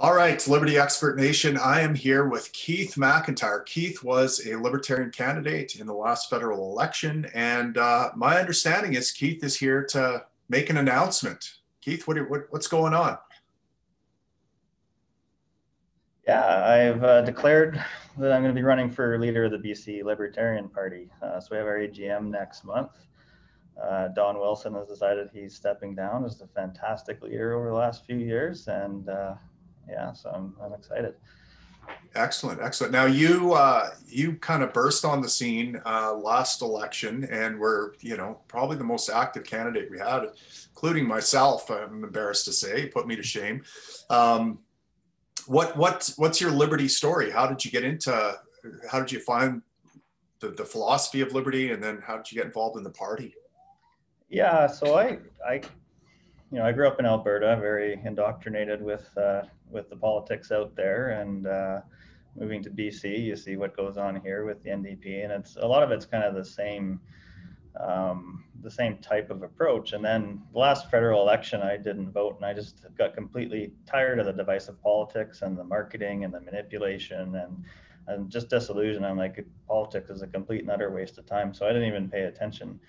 All right, Liberty Expert Nation, I am here with Keith MacIntyre. Keith was a Libertarian candidate in the last federal election, and my understanding is Keith is here to make an announcement. Keith, what's going on? Yeah, I've declared that I'm going to be running for leader of the BC Libertarian Party. So we have our AGM next month. Don Wilson has decided he's stepping down as a fantastic leader over the last few years, and yeah, so I'm excited. Excellent, excellent. Now you kind of burst on the scene last election, and were probably the most active candidate we had, including myself. I'm embarrassed to say, put me to shame. What's your Liberty story? How did you get into? How did you find the philosophy of Liberty, and then how did you get involved in the party? Yeah, so I grew up in Alberta, very indoctrinated with the politics out there, and moving to BC, you see what goes on here with the NDP, and a lot of it's kind of the same type of approach. And then the last federal election, I didn't vote, and I just got completely tired of the divisive politics and the marketing and the manipulation, and just disillusioned. I'm like, politics is a complete and utter waste of time, so I didn't even pay attention.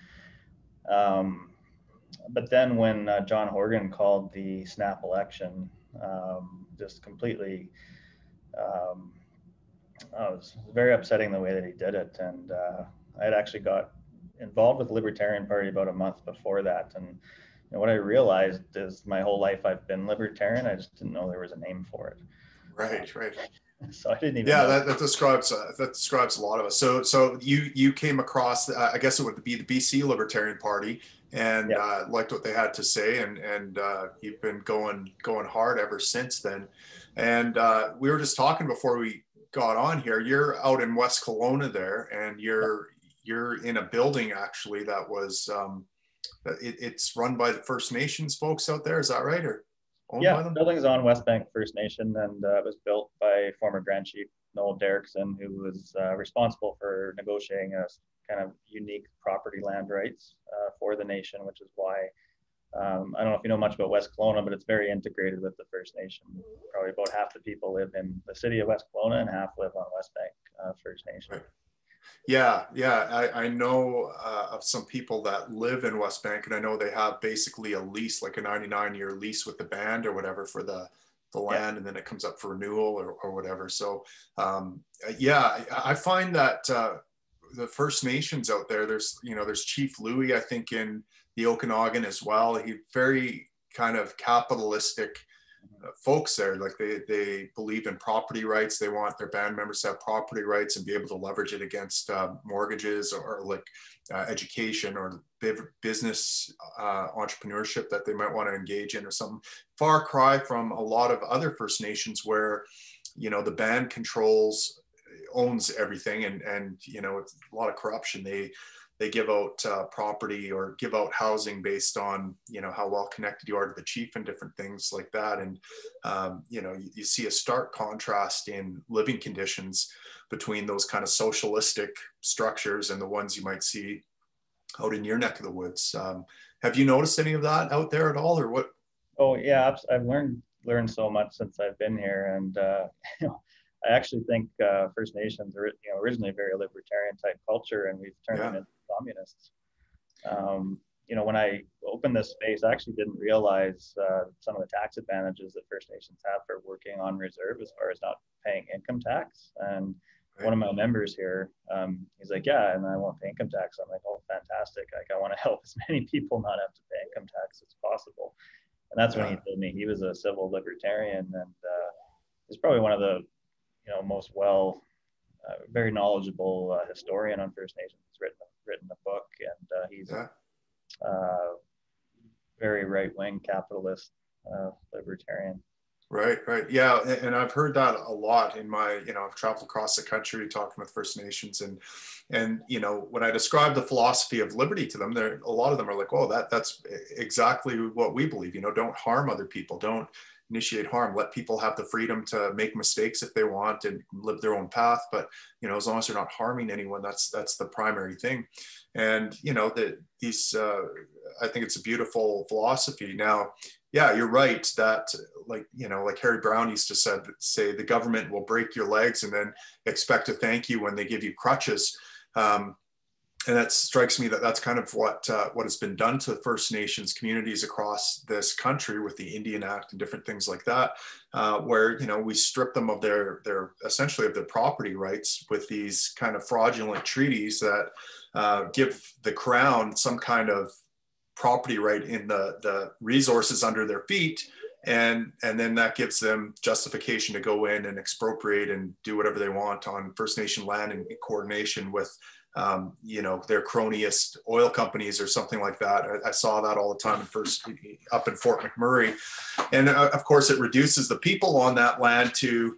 But then when John Horgan called the snap election, just completely, it was very upsetting the way that he did it. And I had actually got involved with the Libertarian Party about a month before that. And what I realized is my whole life I've been Libertarian. I just didn't know there was a name for it. Right, right. So I didn't even. Yeah, know. that describes a lot of us. So you came across, I guess it would be the BC Libertarian Party, and liked what they had to say, and you've been going hard ever since then. And we were just talking before we got on here. You're out in West Kelowna there, and you're in a building actually that was it's run by the First Nations folks out there. Is that right, or owned by them? The building's on West Bank First Nation, and it was built by former Grand Chief Noel Derrickson, who was responsible for negotiating a kind of unique property land rights for the nation, which is why I don't know if you know much about West Kelowna, but it's very integrated with the First Nation. Probably about half the people live in the city of West Kelowna, and half live on West Bank First Nation. Right. Yeah. I know of some people that live in West Bank, and I know they have basically a lease, like a 99-year lease with the band or whatever for the land, and then it comes up for renewal or whatever. So I find that the First Nations out there, there's Chief Louis, I think, in the Okanagan as well. He's very kind of capitalistic folks there. Like they believe in property rights. They want their band members to have property rights and be able to leverage it against mortgages or like education or business entrepreneurship that they might want to engage in or something. Far cry from a lot of other First Nations where, the band owns everything, and it's a lot of corruption. They give out property or give out housing based on, how well connected you are to the chief and different things like that. And, you see a stark contrast in living conditions between those kind of socialistic structures and the ones you might see out in your neck of the woods. Have you noticed any of that out there at all, or what? Oh yeah, I've learned so much since I've been here. And, I actually think First Nations are, originally a very libertarian type culture, and we've turned them into communists. When I opened this space, I actually didn't realize some of the tax advantages that First Nations have for working on reserve as far as not paying income tax. And one of my members here, he's like, yeah, and I won't pay income tax. I'm like, oh, fantastic. Like, I want to help as many people not have to pay income tax as possible. And that's when he told me he was a civil libertarian, and he's probably one of the most very knowledgeable historian on First Nations. He's written a book, and he's very right-wing capitalist libertarian. Right. Yeah. And I've heard that a lot in my, I've traveled across the country talking with First Nations, and when I describe the philosophy of liberty to them, a lot of them are like, oh, that's exactly what we believe. Don't harm other people. Don't initiate harm. Let people have the freedom to make mistakes if they want and live their own path. But, as long as they're not harming anyone, that's the primary thing. And, I think it's a beautiful philosophy. Now, yeah, you're right that, like, you know, like Harry Brown used to say the government will break your legs and then expect to thank you when they give you crutches. And that strikes me that that's kind of what has been done to First Nations communities across this country with the Indian Act and different things like that, where, you know, we strip them of their essentially of their property rights with these kind of fraudulent treaties that give the Crown some kind of property right in the resources under their feet. And then that gives them justification to go in and expropriate and do whatever they want on First Nation land in coordination with, you know, their cronyist oil companies or something like that. I saw that all the time up in Fort McMurray. And of course, it reduces the people on that land to,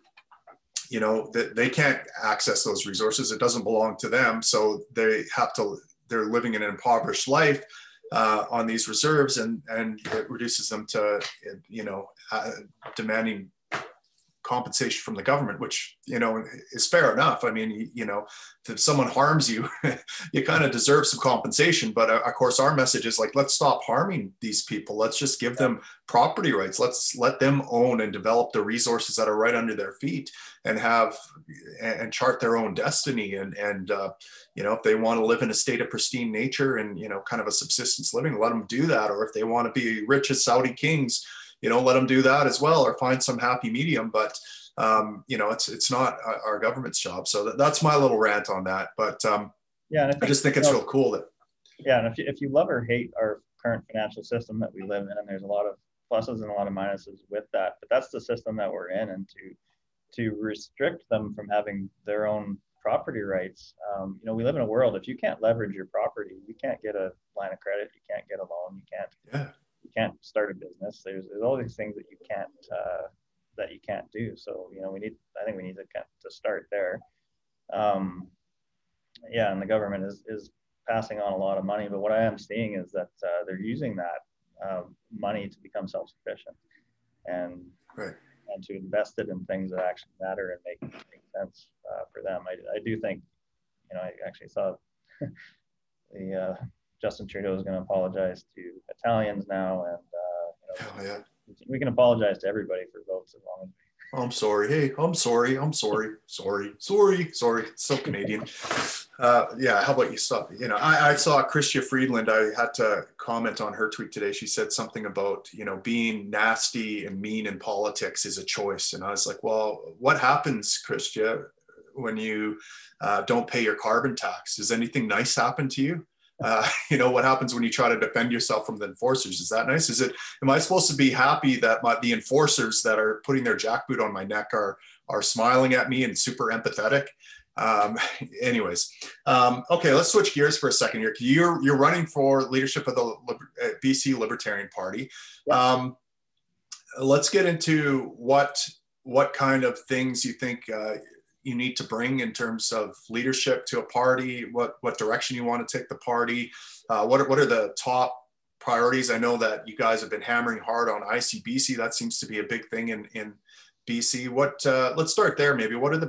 you know, they can't access those resources. It doesn't belong to them. So they're living an impoverished life on these reserves, and it reduces them to, you know, demanding compensation from the government, which, you know, is fair enough. I mean, you know, if someone harms you, you kind of deserve some compensation. But of course, our message is like, let's stop harming these people. Let's just give them property rights. Let's let them own and develop the resources that are right under their feet and chart their own destiny. And you know, if they want to live in a state of pristine nature and, you know, kind of a subsistence living, let them do that. Or if they want to be rich as Saudi kings, you know, let them do that as well, or find some happy medium. But, you know, it's not our government's job. So that's my little rant on that. But yeah, and I just think it's real cool that. Yeah, and if you love or hate our current financial system that we live in, and there's a lot of pluses and a lot of minuses with that, but that's the system that we're in, and to restrict them from having their own property rights. You know, we live in a world, if you can't leverage your property, you can't get a line of credit, you can't get a loan, you can't start a business. There's all these things that you can't do. So, you know, I think we need to start there. Yeah, and the government is passing on a lot of money, but what I am seeing is that they're using that money to become self-sufficient and to invest it in things that actually matter and make sense for them. I do think, you know, I actually saw the Justin Trudeau is going to apologize to Italians now, and you know, we can apologize to everybody for votes as long as we. I'm sorry. Hey, I'm sorry. Sorry. So Canadian. Yeah. How about you? You know, I saw Chrystia Friedland. I had to comment on her tweet today. She said something about, you know, being nasty and mean in politics is a choice. And I was like, well, what happens, Chrystia, when you don't pay your carbon tax? Does anything nice happen to you? You know, what happens when you try to defend yourself from the enforcers? Is that nice? Am I supposed to be happy that the enforcers that are putting their jackboot on my neck are smiling at me and super empathetic? Anyways, okay, let's switch gears for a second here. You're running for leadership of the BC Libertarian Party. Let's get into what kind of things you think you need to bring in terms of leadership to a party, what direction you want to take the party, what are the top priorities? I know that you guys have been hammering hard on ICBC. That seems to be a big thing in BC. Let's start there maybe. What are the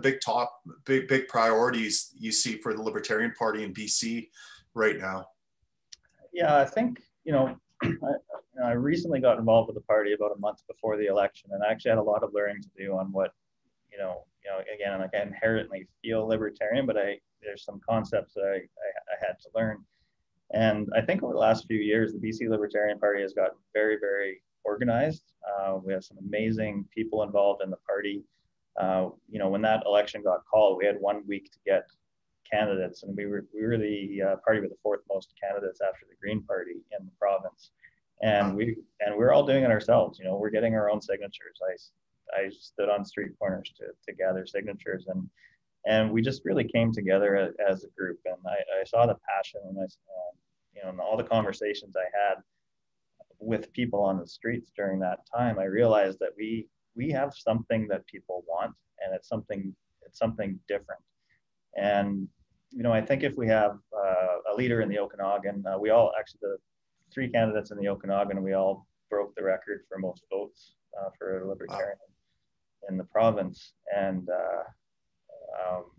big priorities you see for the Libertarian Party in BC right now? Yeah, I think, you know, I recently got involved with the party about a month before the election, and I actually had a lot of learning to do on what, you know, again, like I inherently feel libertarian, but there's some concepts that I had to learn. And I think over the last few years, the BC Libertarian Party has gotten very, very organized. We have some amazing people involved in the party. You know, when that election got called, we had 1 week to get candidates, and we were the party with the fourth most candidates after the Green Party in the province. And we're all doing it ourselves. You know, we're getting our own signatures. I stood on street corners to gather signatures, and we just really came together as a group. And I saw the passion, and you know, and all the conversations I had with people on the streets during that time, I realized that we have something that people want, and it's something different. And you know, I think if we have a leader in the Okanagan, we all actually, the 3 candidates in the Okanagan, we all broke the record for most votes for a libertarian in the province. And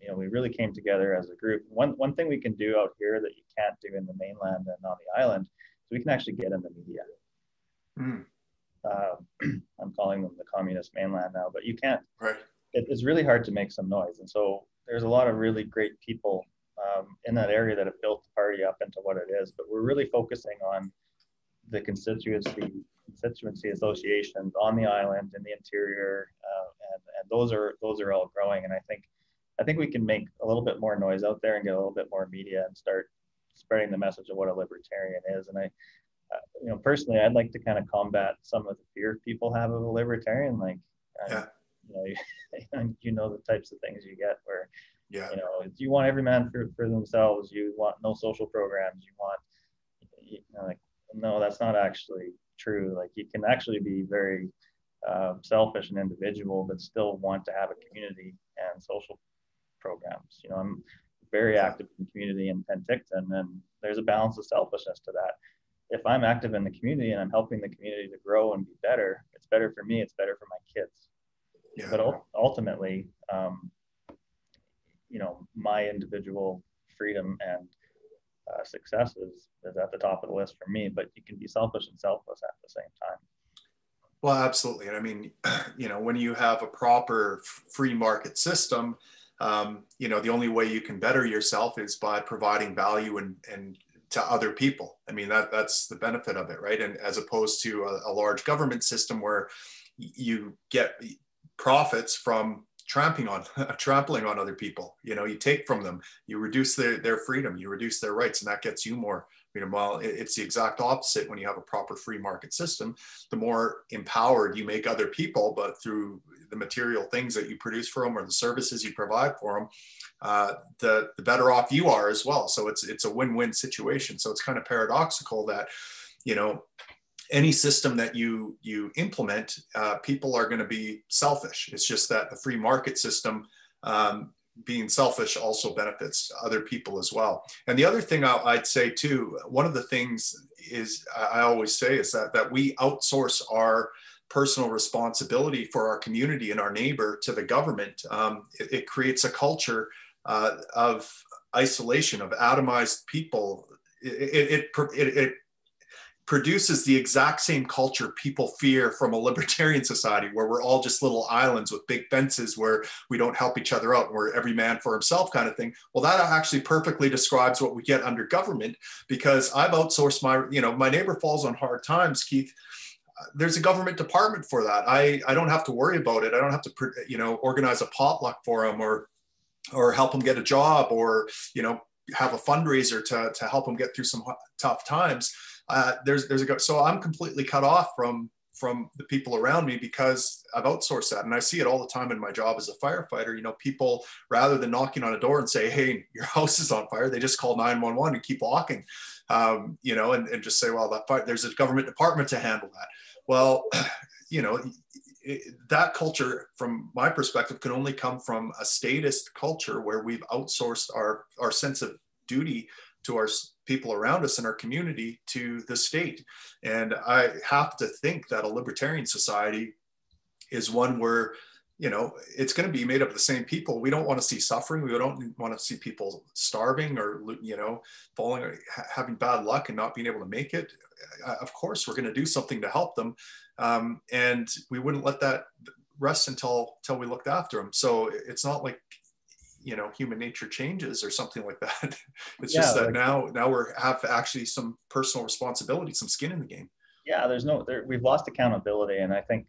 you know, we really came together as a group. One thing we can do out here that you can't do in the mainland and on the island is we can actually get in the media. I'm calling them the communist mainland now, but you can't, Right. it's really hard to make some noise. And so there's a lot of really great people in that area that have built the party up into what it is, but we're really focusing on the constituency associations on the island, in the interior, and those are all growing. And I think we can make a little bit more noise out there and get a little bit more media and start spreading the message of what a libertarian is. And personally, I'd like to kind of combat some of the fear people have of a libertarian. Like, Yeah. you know the types of things you get where, Yeah. you want every man for themselves. You want no social programs. You want, like, no, that's not actually true. Like, you can actually be very selfish and individual, but still want to have a community and social programs. I'm very active in the community in Penticton, and there's a balance of selfishness to that. If I'm active in the community and I'm helping the community to grow and be better, it's better for me, it's better for my kids. Yeah. But ultimately, my individual freedom and success is at the top of the list for me, but you can be selfish and selfless at the same time. Well, absolutely. And I mean, when you have a proper free market system, the only way you can better yourself is by providing value and to other people. I mean, that's the benefit of it, right? And as opposed to a large government system where you get profits from trampling on other people. You take from them, you reduce their freedom, you reduce their rights, and that gets you more freedom. Well, it's the exact opposite when you have a proper free market system. The more empowered you make other people, but through the material things that you produce for them or the services you provide for them, the better off you are as well. So it's a win-win situation. So it's kind of paradoxical that, any system that you implement, people are going to be selfish. It's just that the free market system, being selfish, also benefits other people as well. And the other thing I'd say too, one of the things is I always say is that we outsource our personal responsibility for our community and our neighbor to the government. It creates a culture of isolation, of atomized people. It produces the exact same culture people fear from a libertarian society, where we're all just little islands with big fences where we don't help each other out, where every man for himself kind of thing. Well, that actually perfectly describes what we get under government, because I've outsourced my neighbor falls on hard times, Keith. There's a government department for that. I don't have to worry about it. I don't have to, organize a potluck for him or help him get a job or, have a fundraiser to help him get through some tough times. So I'm completely cut off from the people around me because I've outsourced that. And I see it all the time in my job as a firefighter. People, rather than knocking on a door and say, hey, your house is on fire, they just call 911 and keep walking, and just say, well, there's a government department to handle that. Well, that culture, from my perspective, can only come from a statist culture where we've outsourced our sense of duty to our people around us in our community to the state. And I have to think that a libertarian society is one where, it's going to be made up of the same people. We don't want to see suffering. We don't want to see people starving or, falling or having bad luck and not being able to make it. Of course, we're going to do something to help them. And we wouldn't let that rest until we looked after them. So it's not like, human nature changes or something like that. It's just that now we have actually some personal responsibility, some skin in the game. Yeah, we've lost accountability. And I think,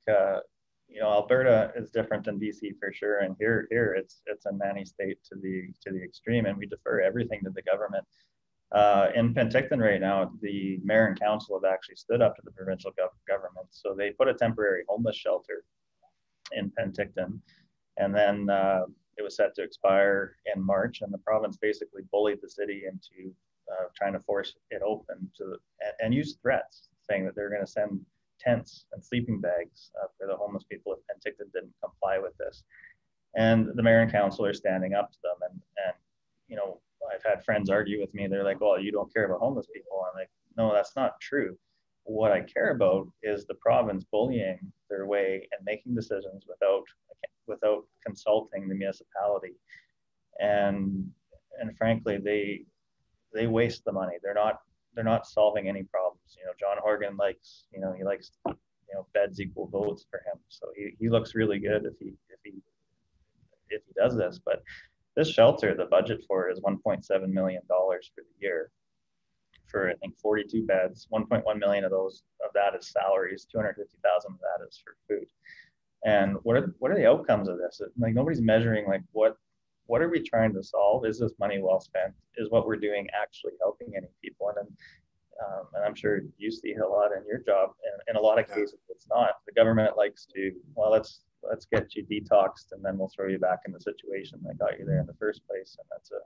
Alberta is different than BC for sure. And here it's a nanny state to the extreme, and we defer everything to the government. In Penticton right now, the mayor and council have actually stood up to the provincial government. So they put a temporary homeless shelter in Penticton, and then it was set to expire in March, and the province basically bullied the city into trying to force it open and use threats, saying that they're going to send tents and sleeping bags for the homeless people if Penticton didn't comply with this. And the mayor and council are standing up to them. And I've had friends argue with me. They're like, well, you don't care about homeless people. I'm like, no, that's not true. What I care about is the province bullying their way and making decisions without consulting the municipality. And frankly, they waste the money. They're not solving any problems. John Horgan likes beds equal votes for him. So he looks really good if he does this. But this shelter, the budget for it is $1.7 million for the year for, I think, 42 beds. 1.1 million of that is salaries. 250,000 of that is for food. And what are the outcomes of this? Like, nobody's measuring, like, what are we trying to solve? Is this money well spent? Is what we're doing actually helping any people? And I'm sure you see a lot in your job. And in a lot of cases, it's not. The government likes to, well, let's get you detoxed, and then we'll throw you back in the situation that got you there in the first place. And that's a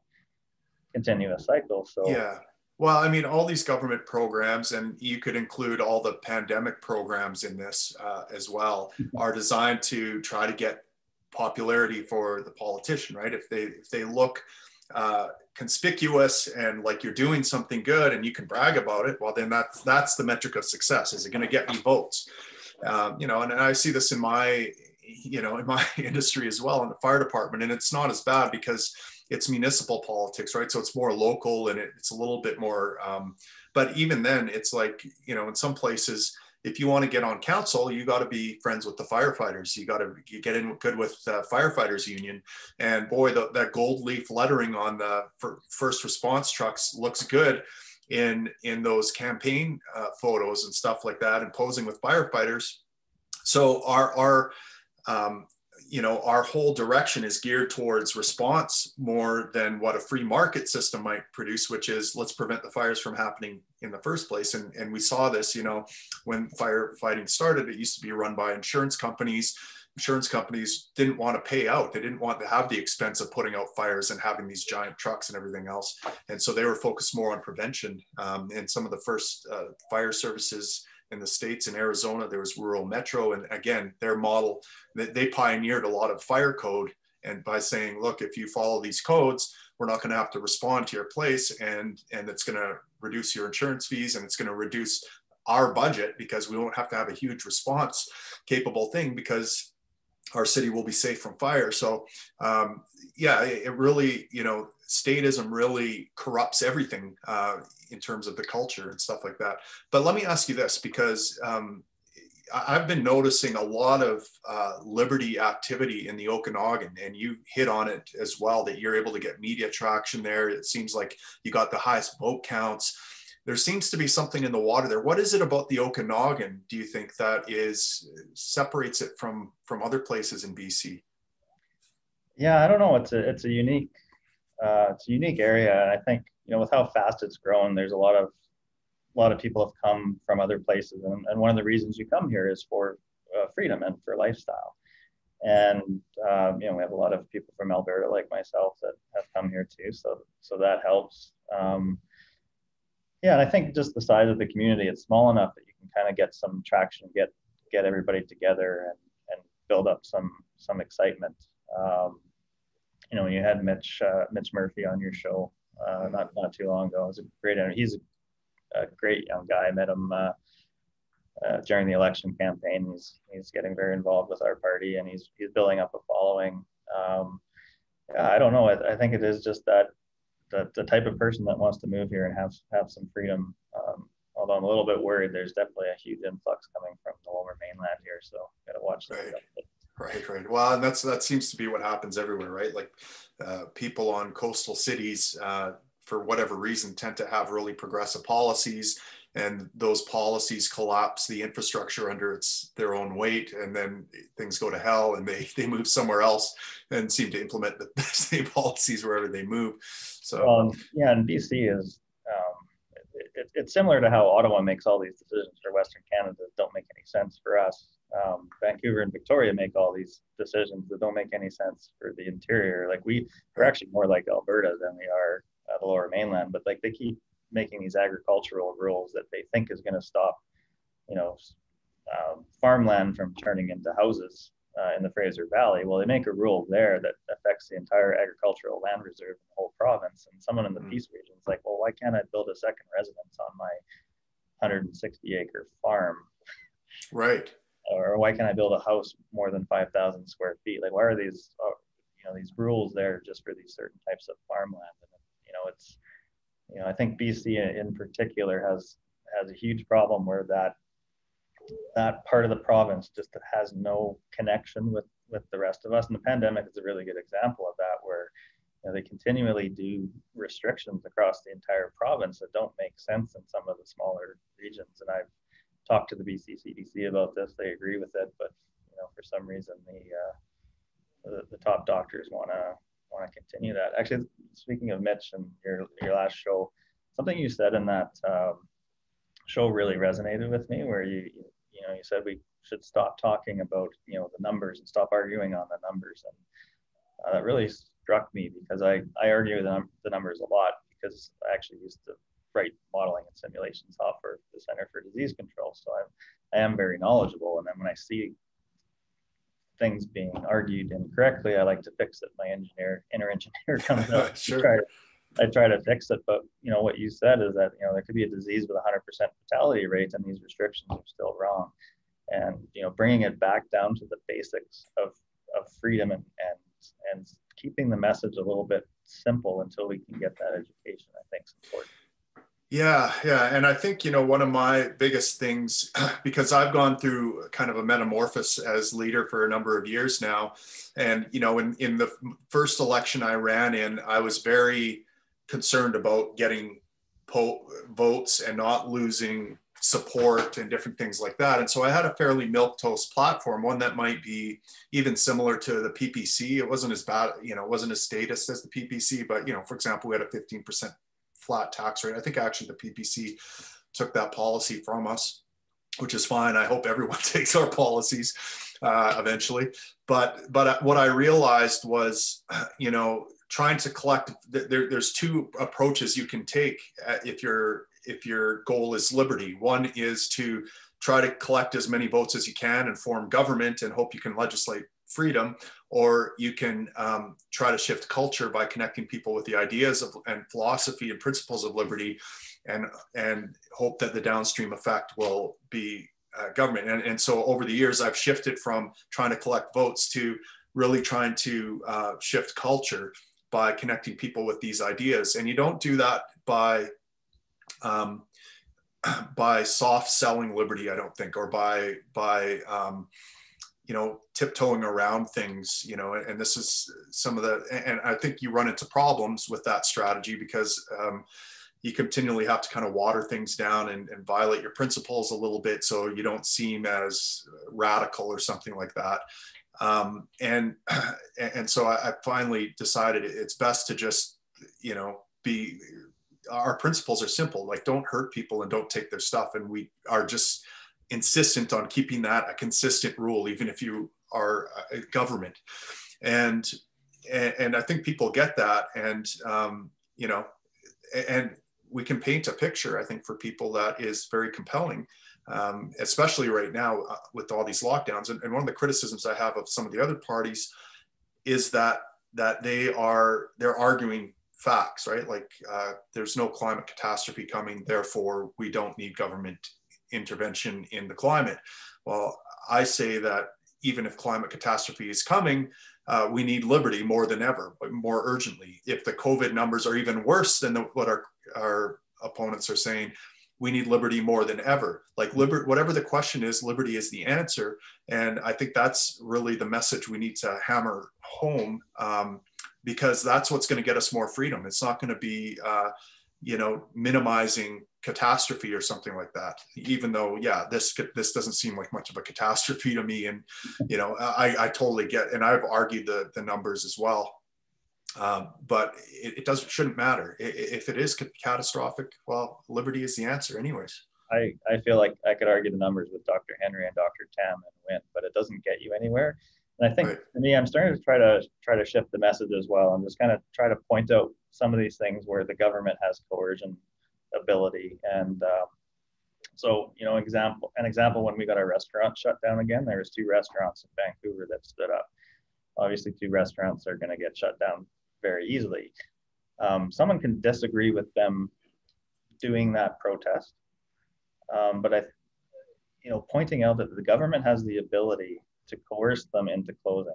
continuous cycle. So yeah. Well, I mean, all these government programs, and you could include all the pandemic programs in this as well, are designed to try to get popularity for the politician, right? If they look conspicuous and like you're doing something good and you can brag about it, well, then that's the metric of success. Is it going to get me votes? And I see this in my industry as well, in the fire department, and it's not as bad because it's municipal politics, right? So it's more local and it's a little bit more, but even then it's like, in some places, if you want to get on council, you got to be friends with the firefighters. You got to get in good with the firefighters union. And boy, that gold leaf lettering on the first response trucks looks good in those campaign photos and stuff like that, and posing with firefighters. So our whole direction is geared towards response more than what a free market system might produce, which is let's prevent the fires from happening in the first place. And we saw this, when firefighting started, it used to be run by insurance companies. Insurance companies didn't want to pay out. They didn't want to have the expense of putting out fires and having these giant trucks and everything else. And so they were focused more on prevention. And some of the first fire services in the States, in Arizona, there was Rural Metro. And again, their model, they pioneered a lot of fire code. And by saying, look, if you follow these codes, we're not going to have to respond to your place. And it's going to reduce your insurance fees, and it's going to reduce our budget because we won't have to have a huge response capable thing because our city will be safe from fire. So it really, statism really corrupts everything in terms of the culture and stuff like that. But let me ask you this, because I've been noticing a lot of liberty activity in the Okanagan, and you hit on it as well, that you're able to get media traction there. It seems like you got the highest vote counts. There seems to be something in the water there. What is it about the Okanagan, do you think, that separates it from other places in BC? Yeah, I don't know. It's a unique area. And I think, with how fast it's grown, there's a lot of people have come from other places. And one of the reasons you come here is for freedom and for lifestyle. And, we have a lot of people from Alberta like myself that have come here too. So that helps. And I think just the size of the community, it's small enough that you can kind of get some traction, get everybody together and build up some excitement. When you had Mitch Murphy on your show not too long ago, it was a great interview. He's a great young guy. I met him during the election campaign. He's getting very involved with our party, and he's building up a following. I don't know. I think it is just that the type of person that wants to move here and have some freedom. Although I'm a little bit worried, there's definitely a huge influx coming from the Lower Mainland here, so got to watch that. Right. Well, and that seems to be what happens everywhere, right? Like people on coastal cities, for whatever reason, tend to have really progressive policies, and those policies collapse the infrastructure under their own weight, and then things go to hell, and they move somewhere else and seem to implement the same policies wherever they move. So and BC is it's similar to how Ottawa makes all these decisions for Western Canada that don't make any sense for us. Vancouver and Victoria make all these decisions that don't make any sense for the interior. Like we're actually more like Alberta than we are the Lower Mainland, but like they keep making these agricultural rules that they think is going to stop, farmland from turning into houses in the Fraser Valley. Well, they make a rule there that affects the entire agricultural land reserve in the whole province. And someone in the Peace region is like, well, why can't I build a second residence on my 160-acre farm? Right. Or why can't I build a house more than 5,000 square feet? Like, why are these, these rules there just for these certain types of farmland? And I think BC in particular has a huge problem where that that part of the province just has no connection with the rest of us. And the pandemic is a really good example of that, where they continually do restrictions across the entire province that don't make sense in some of the smaller regions. And I've talked to the BC CDC about this; they agree with it, but for some reason the top doctors want to continue that. Actually, speaking of Mitch and your last show, something you said in that show really resonated with me, where you said we should stop talking about the numbers and stop arguing on the numbers, and that really struck me, because I argue the numbers a lot, because I actually used to write modeling and simulation software for the Center for Disease Control, so I am very knowledgeable. And then when I see things being argued incorrectly, I like to fix it. My inner engineer comes out. Sure. I try to fix it, but what you said is that there could be a disease with 100% fatality rate, and these restrictions are still wrong. And bringing it back down to the basics of freedom and keeping the message a little bit simple until we can get that education, I think is important. Yeah. And I think, one of my biggest things, because I've gone through kind of a metamorphosis as leader for a number of years now. And, in the first election I ran in, I was very concerned about getting votes and not losing support and different things like that. And so I had a fairly milquetoast platform, one that might be even similar to the PPC. It wasn't as bad, it wasn't as statist as the PPC, but, for example, we had a 15% flat tax rate. I think actually the PPC took that policy from us, which is fine. I hope everyone takes our policies eventually. But what I realized was, trying to collect, there's two approaches you can take if your goal is liberty. One is to try to collect as many votes as you can and form government and hope you can legislate freedom, or you can try to shift culture by connecting people with the ideas and philosophy and principles of liberty, and hope that the downstream effect will be government. And so over the years, I've shifted from trying to collect votes to really trying to shift culture by connecting people with these ideas. And you don't do that by soft selling liberty, I don't think, or by tiptoeing around things, and this is some of the, and I think you run into problems with that strategy, because you continually have to kind of water things down and violate your principles a little bit, so you don't seem as radical or something like that. And so I finally decided it's best to just, our principles are simple, like don't hurt people and don't take their stuff. And we are just insistent on keeping that a consistent rule, even if you are a government. And I think people get that. And, and we can paint a picture, I think, for people that is very compelling, especially right now with all these lockdowns. And one of the criticisms I have of some of the other parties is that they're arguing facts, right? Like there's no climate catastrophe coming, therefore we don't need government intervention in the climate. Well, I say that even if climate catastrophe is coming, we need liberty more than ever, but more urgently. If the COVID numbers are even worse than what our opponents are saying, we need liberty more than ever. Like whatever the question is, liberty is the answer. And I think that's really the message we need to hammer home, because that's what's going to get us more freedom. It's not going to be, minimizing catastrophe or something like that, even though, yeah, this doesn't seem like much of a catastrophe to me. And, I totally get, and I've argued the numbers as well. But it shouldn't matter. If it is catastrophic, well, liberty is the answer anyways. I feel like I could argue the numbers with Dr. Henry and Dr. Tam and win, but it doesn't get you anywhere. And I think for me, I'm starting to try to shift the message as well, and just kind of try to point out some of these things where the government has coercion ability. And so, an example, when we got our restaurant shut down again, there was 2 restaurants in Vancouver that stood up. Obviously, 2 restaurants are going to get shut down very easily. Someone can disagree with them doing that protest, but pointing out that the government has the ability to coerce them into closing.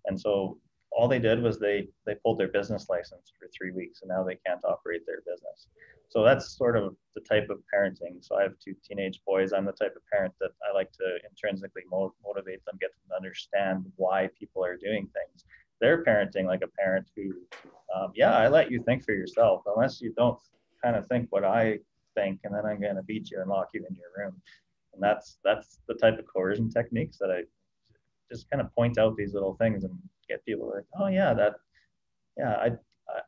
And so all they did was they pulled their business license for 3 weeks, and now they can't operate their business. So that's sort of the type of parenting. So I have 2 teenage boys. I'm the type of parent that I like to intrinsically motivate them, get them to understand why people are doing things. They're parenting like a parent who, yeah, I let you think for yourself, unless you don't kind of think what I think, and then I'm going to beat you and lock you in your room. And that's the type of coercion techniques that I just kind of point out these little things and get people like, oh yeah,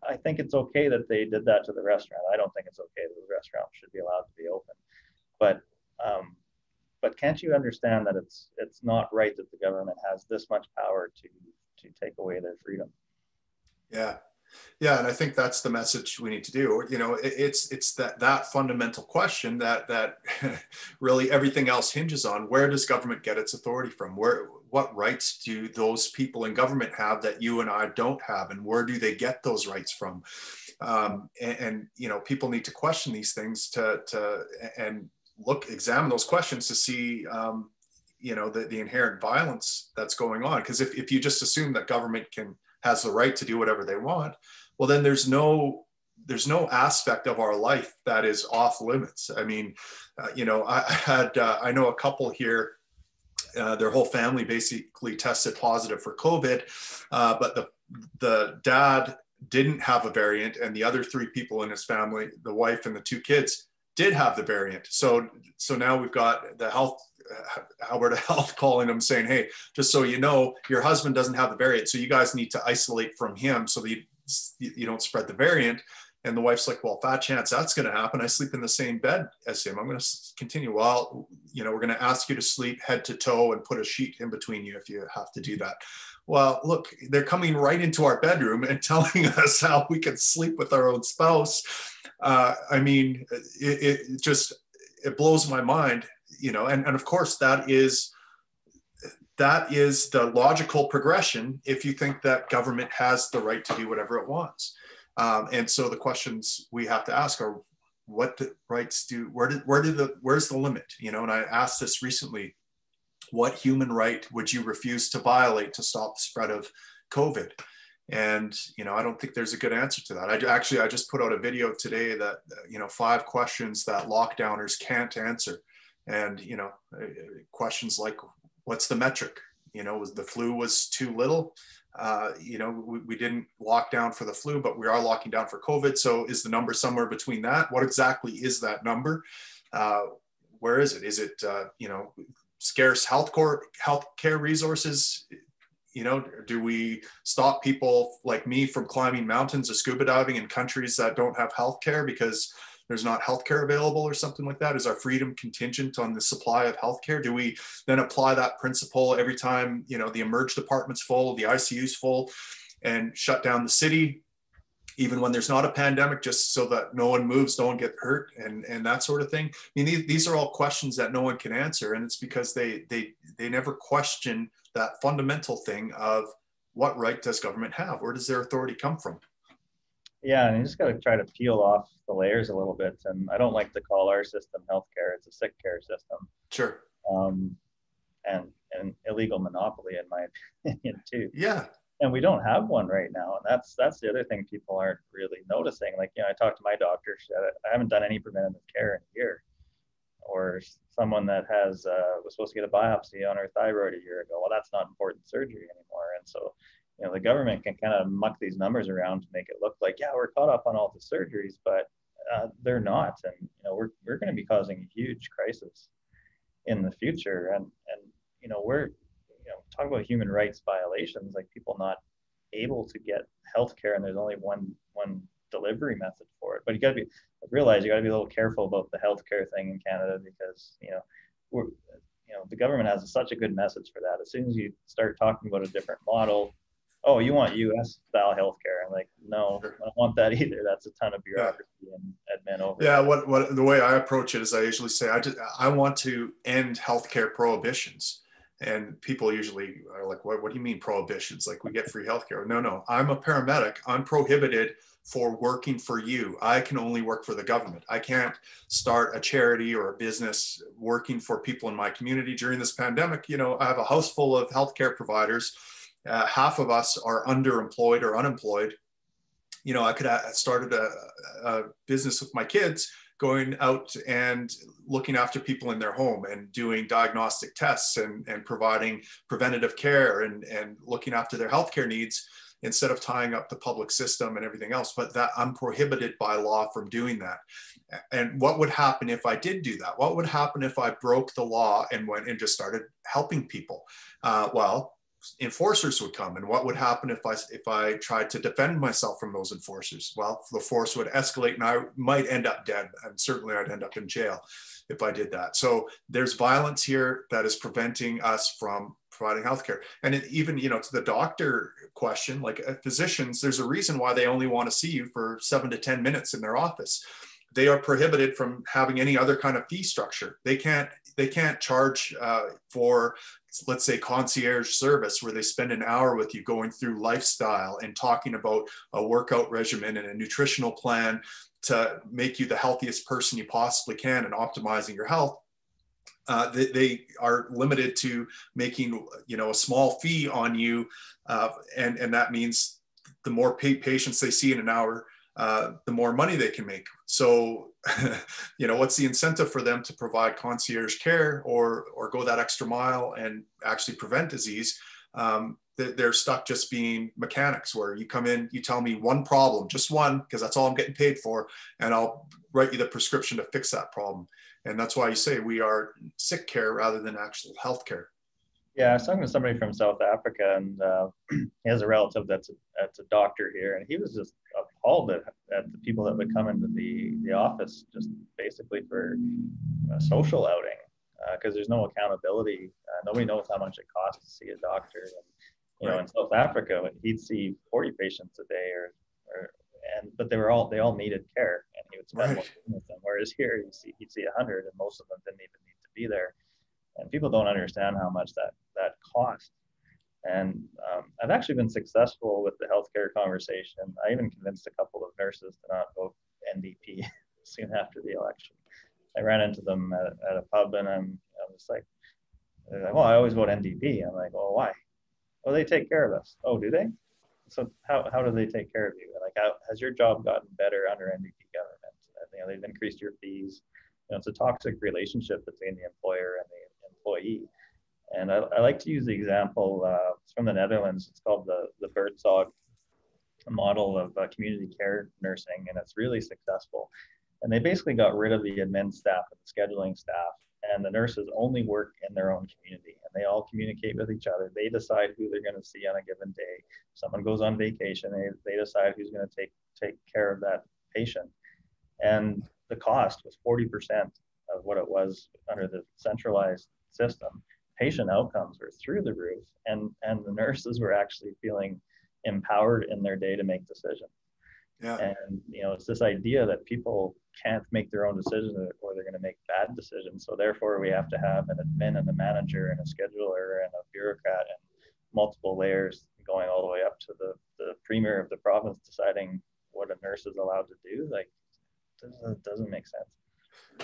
I think it's okay that they did that to the restaurant. I don't think it's okay that the restaurant should be allowed to be open. But can't you understand that it's not right that the government has this much power to take away their freedom? Yeah. Yeah, and I think that's the message we need to do. You know, it's that fundamental question that really everything else hinges on. Where does government get its authority from? What rights do those people in government have that you and I don't have, and where do they get those rights from? And you know, people need to question these things and examine those questions to see you know, the inherent violence that's going on. Because if you just assume that government has the right to do whatever they want, well, then there's no aspect of our life that is off limits. I mean, you know, I know a couple here, their whole family basically tested positive for COVID, but the dad didn't have a variant, and the other 3 people in his family, the wife and the 2 kids, did have the variant. So now we've got the Alberta Health calling them saying, hey, just so you know, your husband doesn't have the variant, so you guys need to isolate from him so that you don't spread the variant. And the wife's like, well, fat chance that's going to happen. I sleep in the same bed as him. I'm going to continue. Well, you know, we're going to ask you to sleep head to toe and put a sheet in between you if you have to do that. Well, look, they're coming right into our bedroom and telling us how we can sleep with our own spouse. I mean, it blows my mind, you know, and of course that is the logical progression if you think that government has the right to do whatever it wants. And so the questions we have to ask are, what the rights do, where's the limit? You know, and I asked this recently, what human right would you refuse to violate to stop the spread of COVID? And, you know, I don't think there's a good answer to that. I just put out a video today that, you know, 5 questions that lockdowners can't answer. And, you know, questions like, what's the metric? You know, the flu was too little. You know, we didn't lock down for the flu, but we are locking down for COVID. So is the number somewhere between that? What exactly is that number? Where is it? Is it, you know, scarce healthcare resources? You know, do we stop people like me from climbing mountains or scuba diving in countries that don't have healthcare because there's not healthcare available or something like that? Is our freedom contingent on the supply of healthcare? Do we then apply that principle every time, you know, the emerge department's full, the ICU's full, and shut down the city, even when there's not a pandemic, just so that no one moves, no one get hurt, and that sort of thing? I mean, these are all questions that no one can answer, and it's because they never question that fundamental thing of what right does government have? Where does their authority come from? Yeah, and you just got to try to peel off the layers a little bit. And I don't like to call our system healthcare; it's a sick care system. Sure. And an illegal monopoly, in my opinion, too. Yeah. And we don't have one right now, and that's the other thing people aren't really noticing. Like, you know, I talked to my doctor; she said, I haven't done any preventative care in a year. Or someone that was supposed to get a biopsy on her thyroid a year ago. Well, that's not important surgery anymore. And so, you know, the government can kind of muck these numbers around to make it look like, yeah, we're caught up on all the surgeries, but they're not. And, you know, we're going to be causing a huge crisis in the future. And you know, talk about human rights violations, like people not able to get healthcare, and there's only one delivery method for it. But you got to be a little careful about the healthcare thing in Canada, because, you know, the government has such a good message for that. As soon as you start talking about a different model, oh, you want US style healthcare? I'm like, no, I don't want that either. That's a ton of bureaucracy and admin over. Yeah, what the way I approach it is I usually say I want to end healthcare prohibitions. And people usually are like, what do you mean prohibitions? Like, we get free healthcare? No, I'm a paramedic. I'm prohibited for working for you. I can only work for the government. I can't start a charity or a business working for people in my community during this pandemic. You know, I have a house full of healthcare providers half of us are underemployed or unemployed. You know, I could have started a business with my kids, going out and looking after people in their home and doing diagnostic tests and providing preventative care and looking after their healthcare needs, instead of tying up the public system and everything else. But that I'm prohibited by law from doing that. And what would happen if I did do that? What would happen if I broke the law and went and just started helping people? Well, enforcers would come. And what would happen if I tried to defend myself from those enforcers? Well, the force would escalate and I might end up dead, and certainly I'd end up in jail if I did that. So there's violence here that is preventing us from providing healthcare. And even, you know, to the doctor question, like physicians, there's a reason why they only want to see you for 7 to 10 minutes in their office. They are prohibited from having any other kind of fee structure. They can't charge for, let's say, concierge service, where they spend an hour with you going through lifestyle and talking about a workout regimen and a nutritional plan to make you the healthiest person you possibly can and optimizing your health. They are limited to making, you know, a small fee on you, and that means the more patients they see in an hour, the more money they can make. So, you know, what's the incentive for them to provide concierge care or go that extra mile and actually prevent disease? They're stuck just being mechanics, where you come in, you tell me one problem, just one, because that's all I'm getting paid for, and I'll write you the prescription to fix that problem. And that's why you say we are sick care rather than actual health care. Yeah, I was talking to somebody from South Africa, and he has a relative that's a doctor here, and he was just appalled at the people that would come into the office just basically for a social outing, because there's no accountability. Nobody knows how much it costs to see a doctor. And, you know, in South Africa, he'd see 40 patients a day, but they all needed care, and he would spend more time with them. Whereas here, he'd see 100, and most of them didn't even need to be there. And people don't understand how much that costs. And I've actually been successful with the healthcare conversation. I even convinced a couple of nurses to not vote NDP soon after the election. I ran into them at a pub, and I was like, well, I always vote NDP. I'm like, well, why? Well, they take care of us. Oh, do they? So how do they take care of you? Like, how has your job gotten better under NDP government? You know, they've increased your fees. You know, it's a toxic relationship between the employer and the employee. And I like to use the example, it's from the Netherlands. It's called the Bertzog model of community care nursing, and it's really successful. And they basically got rid of the admin staff and the scheduling staff, and the nurses only work in their own community, and they all communicate with each other. They decide who they're going to see on a given day. If someone goes on vacation, they decide who's going to take care of that patient. And the cost was 40% of what it was under the centralized system. Patient outcomes were through the roof, and the nurses were actually feeling empowered in their day to make decisions. Yeah. And, you know, it's this idea that people can't make their own decisions, or they're going to make bad decisions. So therefore, we have to have an admin and a manager and a scheduler and a bureaucrat and multiple layers going all the way up to the premier of the province deciding what a nurse is allowed to do. Like, it doesn't make sense.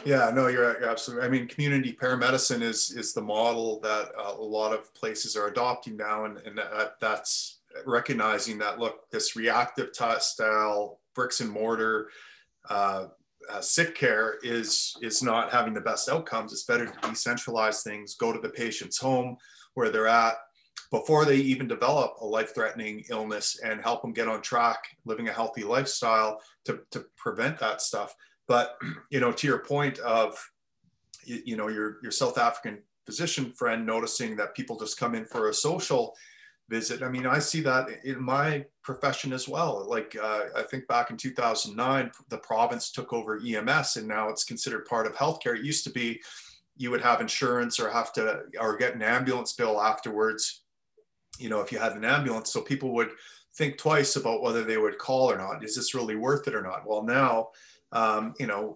Yeah, no, you're absolutely. I mean, community paramedicine is the model that a lot of places are adopting now, and that's recognizing that, look, this reactive style bricks and mortar sick care is not having the best outcomes. It's better to decentralize things, go to the patient's home where they're at before they even develop a life-threatening illness, and help them get on track, living a healthy lifestyle to prevent that stuff. But, you know, to your point of, you know, your South African physician friend noticing that people just come in for a social visit. I mean, I see that in my profession as well. Like, I think back in 2009, the province took over EMS, and now it's considered part of healthcare. It used to be you would have insurance or get an ambulance bill afterwards, you know, if you had an ambulance. So people would think twice about whether they would call or not. Is this really worth it or not? Well, now, you know,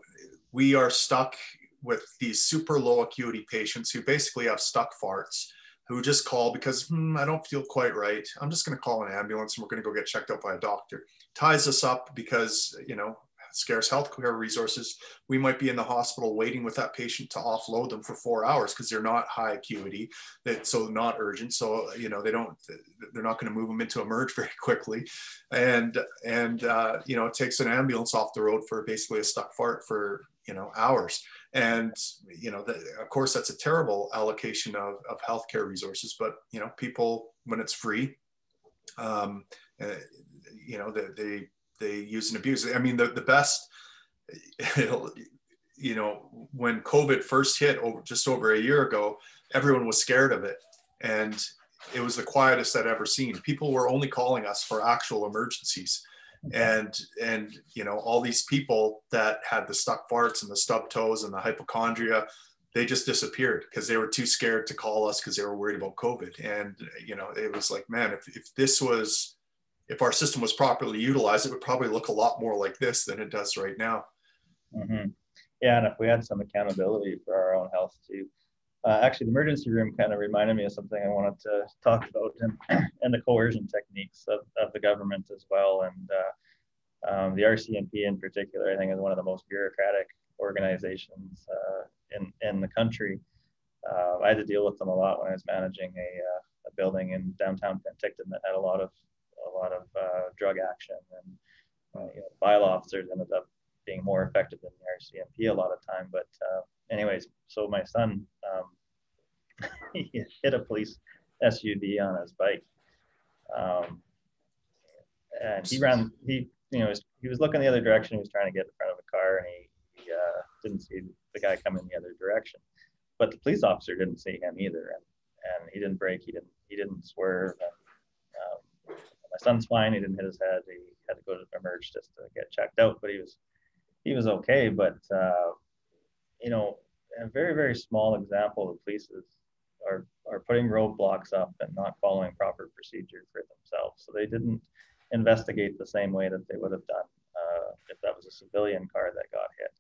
we are stuck with these super low acuity patients who basically have stuck farts, who just call because I don't feel quite right. I'm just going to call an ambulance and we're going to go get checked out by a doctor. Ties us up because, you know, scarce healthcare resources, we might be in the hospital waiting with that patient to offload them for 4 hours because they're not high acuity, so not urgent. So, they're not going to move them into emerge very quickly. And it takes an ambulance off the road for basically a stuck fart for, hours. And, of course, that's a terrible allocation of healthcare resources, but, people, when it's free, they use and abuse it. I mean, the best, when COVID first hit just over a year ago, everyone was scared of it. And it was the quietest I'd ever seen. People were only calling us for actual emergencies. And all these people that had the stuck farts and the stubbed toes and the hypochondria, they just disappeared because they were too scared to call us because they were worried about COVID. And, it was like, man, if our system was properly utilized, it would probably look a lot more like this than it does right now. Mm-hmm. Yeah, and if we had some accountability for our own health too. Actually, the emergency room kind of reminded me of something I wanted to talk about, and the coercion techniques of the government as well. And the RCMP in particular, I think, is one of the most bureaucratic organizations in the country. I had to deal with them a lot when I was managing a building in downtown Penticton that had a lot of drug action, and bylaw officers ended up being more effective than the RCMP a lot of time. But anyways, so my son, he hit a police SUV on his bike, and he was looking the other direction. He was trying to get in front of a car, and he didn't see the guy coming the other direction. But the police officer didn't see him either, and he didn't brake, he didn't swerve. And, my son's fine. He didn't hit his head. He had to go to emerge just to get checked out, but he was okay. But a very, very small example, the police are putting roadblocks up and not following proper procedure for themselves. So they didn't investigate the same way that they would have done if that was a civilian car that got hit.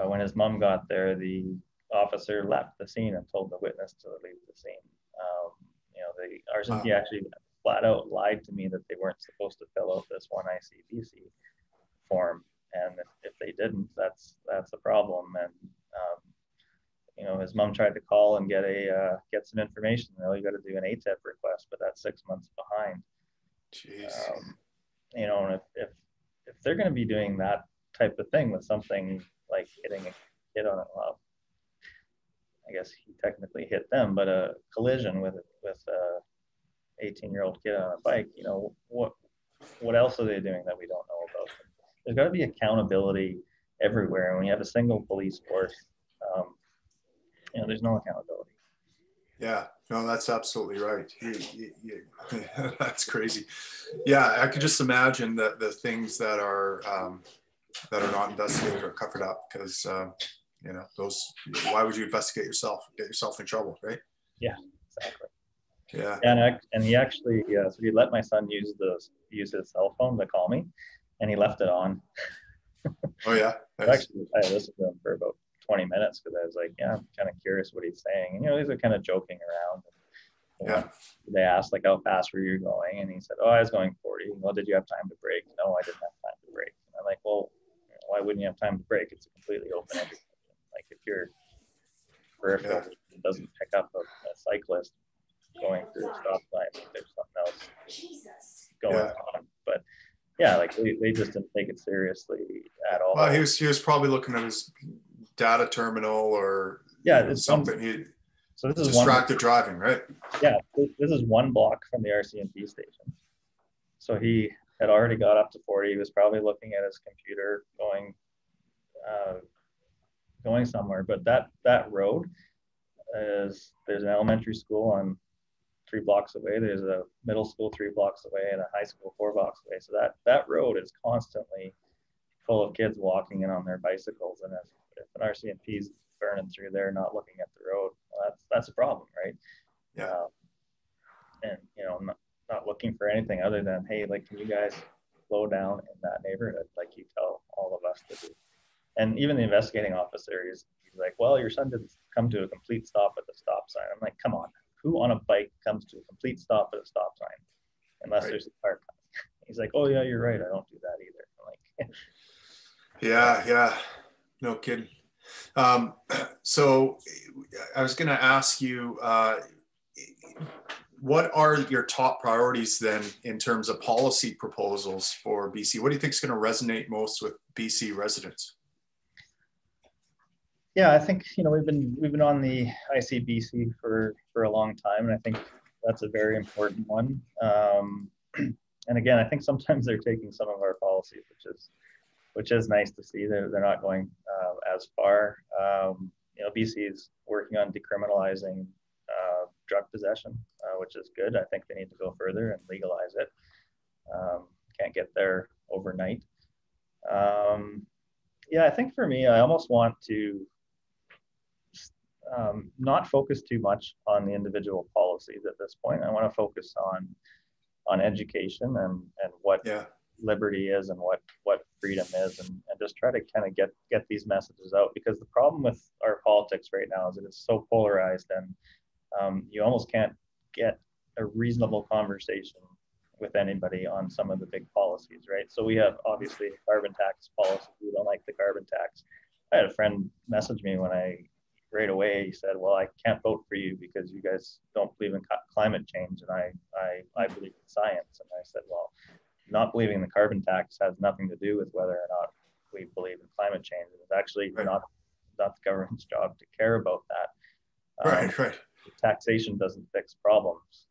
When his mom got there, the officer left the scene and told the witness to leave the scene. The RCMP actually flat out lied to me that they weren't supposed to fill out this one ICBC form, and if they didn't, that's a problem. And his mom tried to call and get some information. You got to do an ATIP request, but that's 6 months behind. Jeez. And if they're going to be doing that type of thing with something like hitting a kid on it, well, I guess he technically hit them, but a collision with a 18-year-old kid on a bike, what else are they doing that we don't know about? There's got to be accountability everywhere. And when you have a single police force, there's no accountability. Yeah, no, that's absolutely right. That's crazy. Yeah, I could just imagine the things that are not investigated or covered up because, those, why would you investigate yourself? Get yourself in trouble, right? Yeah, exactly. Yeah. And he actually, so he let my son use his cell phone to call me, and he left it on. Oh yeah. Nice. Actually, I listened to him for about 20 minutes because I was like, yeah, I'm kind of curious what he's saying. And, these are kind of joking around. And, they asked like, how fast were you going? And he said, oh, I was going 40. Well, did you have time to brake? No, I didn't have time to brake. And I'm like, well, why wouldn't you have time to brake? It's a completely open intersection. Like if your peripheral doesn't pick up a cyclist going through a stop sign, there's something else going on. But yeah, like they just didn't take it seriously at all. Well, he was probably looking at his data terminal or something. So this is distracted driving, right? Yeah, this is one block from the RCMP station. So he had already got up to 40. He was probably looking at his computer going somewhere. But that road there's an elementary school on 3 blocks away. There's a middle school 3 blocks away and a high school 4 blocks away. So that road is constantly full of kids walking in on their bicycles. And if an RCMP is burning through there, not looking at the road, well, that's a problem, right? Yeah. And I'm not looking for anything other than, hey, like, can you guys slow down in that neighborhood like you tell all of us to do? And even the investigating officer, he's like, well, your son didn't come to a complete stop at the stop sign. I'm like, come on, who on a bike comes to a complete stop at a stop sign unless there's a car coming? He's like, oh yeah, you're right, I don't do that either. I'm like, Yeah. No kidding. So I was going to ask you, what are your top priorities then in terms of policy proposals for BC? What do you think is going to resonate most with BC residents? Yeah, I think we've been on the ICBC for a long time, and I think that's a very important one. And again, I think sometimes they're taking some of our policies, which is nice to see. They're not going as far. BC is working on decriminalizing drug possession, which is good. I think they need to go further and legalize it. Can't get there overnight. Yeah, I think for me, I almost want to not focus too much on the individual policies at this point. I want to focus on education and what liberty is and what freedom is, and just try to kind of get these messages out, because the problem with our politics right now is that it's so polarized, and you almost can't get a reasonable conversation with anybody on some of the big policies, right? So we have obviously a carbon tax policy. We don't like the carbon tax. I had a friend message me right away, he said, well, I can't vote for you because you guys don't believe in climate change, and I believe in science. And I said, well, not believing in the carbon tax has nothing to do with whether or not we believe in climate change. It's actually not the government's job to care about that. Right. Taxation doesn't fix problems.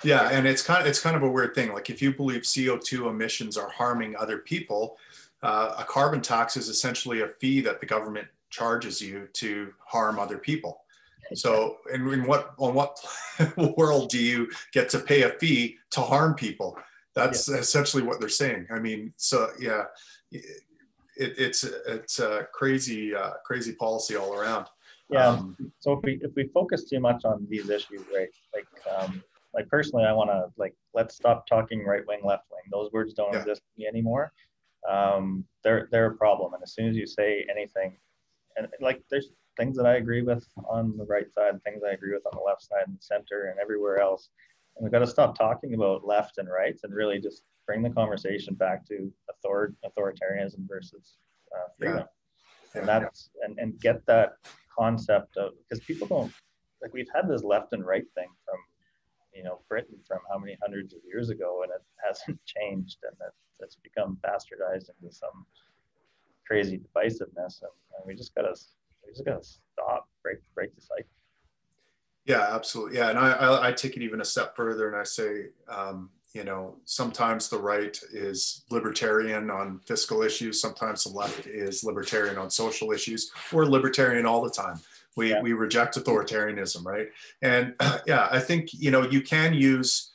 Yeah, and it's kind of a weird thing. Like, if you believe CO2 emissions are harming other people, a carbon tax is essentially a fee that the government charges you to harm other people. So, in what world do you get to pay a fee to harm people? That's essentially what they're saying. I mean, so yeah, it's a crazy policy all around. Yeah. So if we focus too much on these issues, right? Like personally, I want to let's stop talking right wing, left wing. Those words don't exist to me anymore. They're a problem, and as soon as you say anything, and there's things that I agree with on the right side, things I agree with on the left side and center and everywhere else. And we've got to stop talking about left and right and really just bring the conversation back to authoritarianism versus freedom. And get that concept of, because people don't, we've had this left and right thing from, Britain from how many hundreds of years ago, and it hasn't changed, and it's become bastardized into some crazy divisiveness, and we just gotta stop, break the cycle. Yeah, absolutely. Yeah, and I take it even a step further, and I say, sometimes the right is libertarian on fiscal issues, sometimes the left is libertarian on social issues. We're libertarian all the time. We reject authoritarianism, right? And I think you can use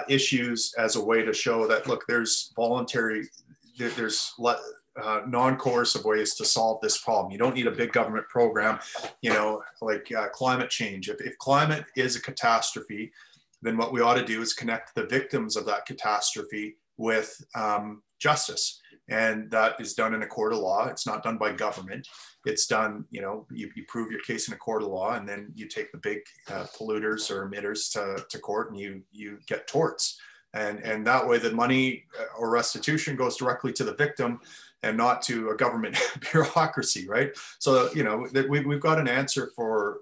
issues as a way to show that, look, there's non-coercive ways to solve this problem. You don't need a big government program, like climate change. If climate is a catastrophe, then what we ought to do is connect the victims of that catastrophe with justice. And that is done in a court of law. It's not done by government. It's done, you prove your case in a court of law, and then you take the big polluters or emitters to court, and you get torts. And that way the money or restitution goes directly to the victim and not to a government bureaucracy, right? So, we've got an answer for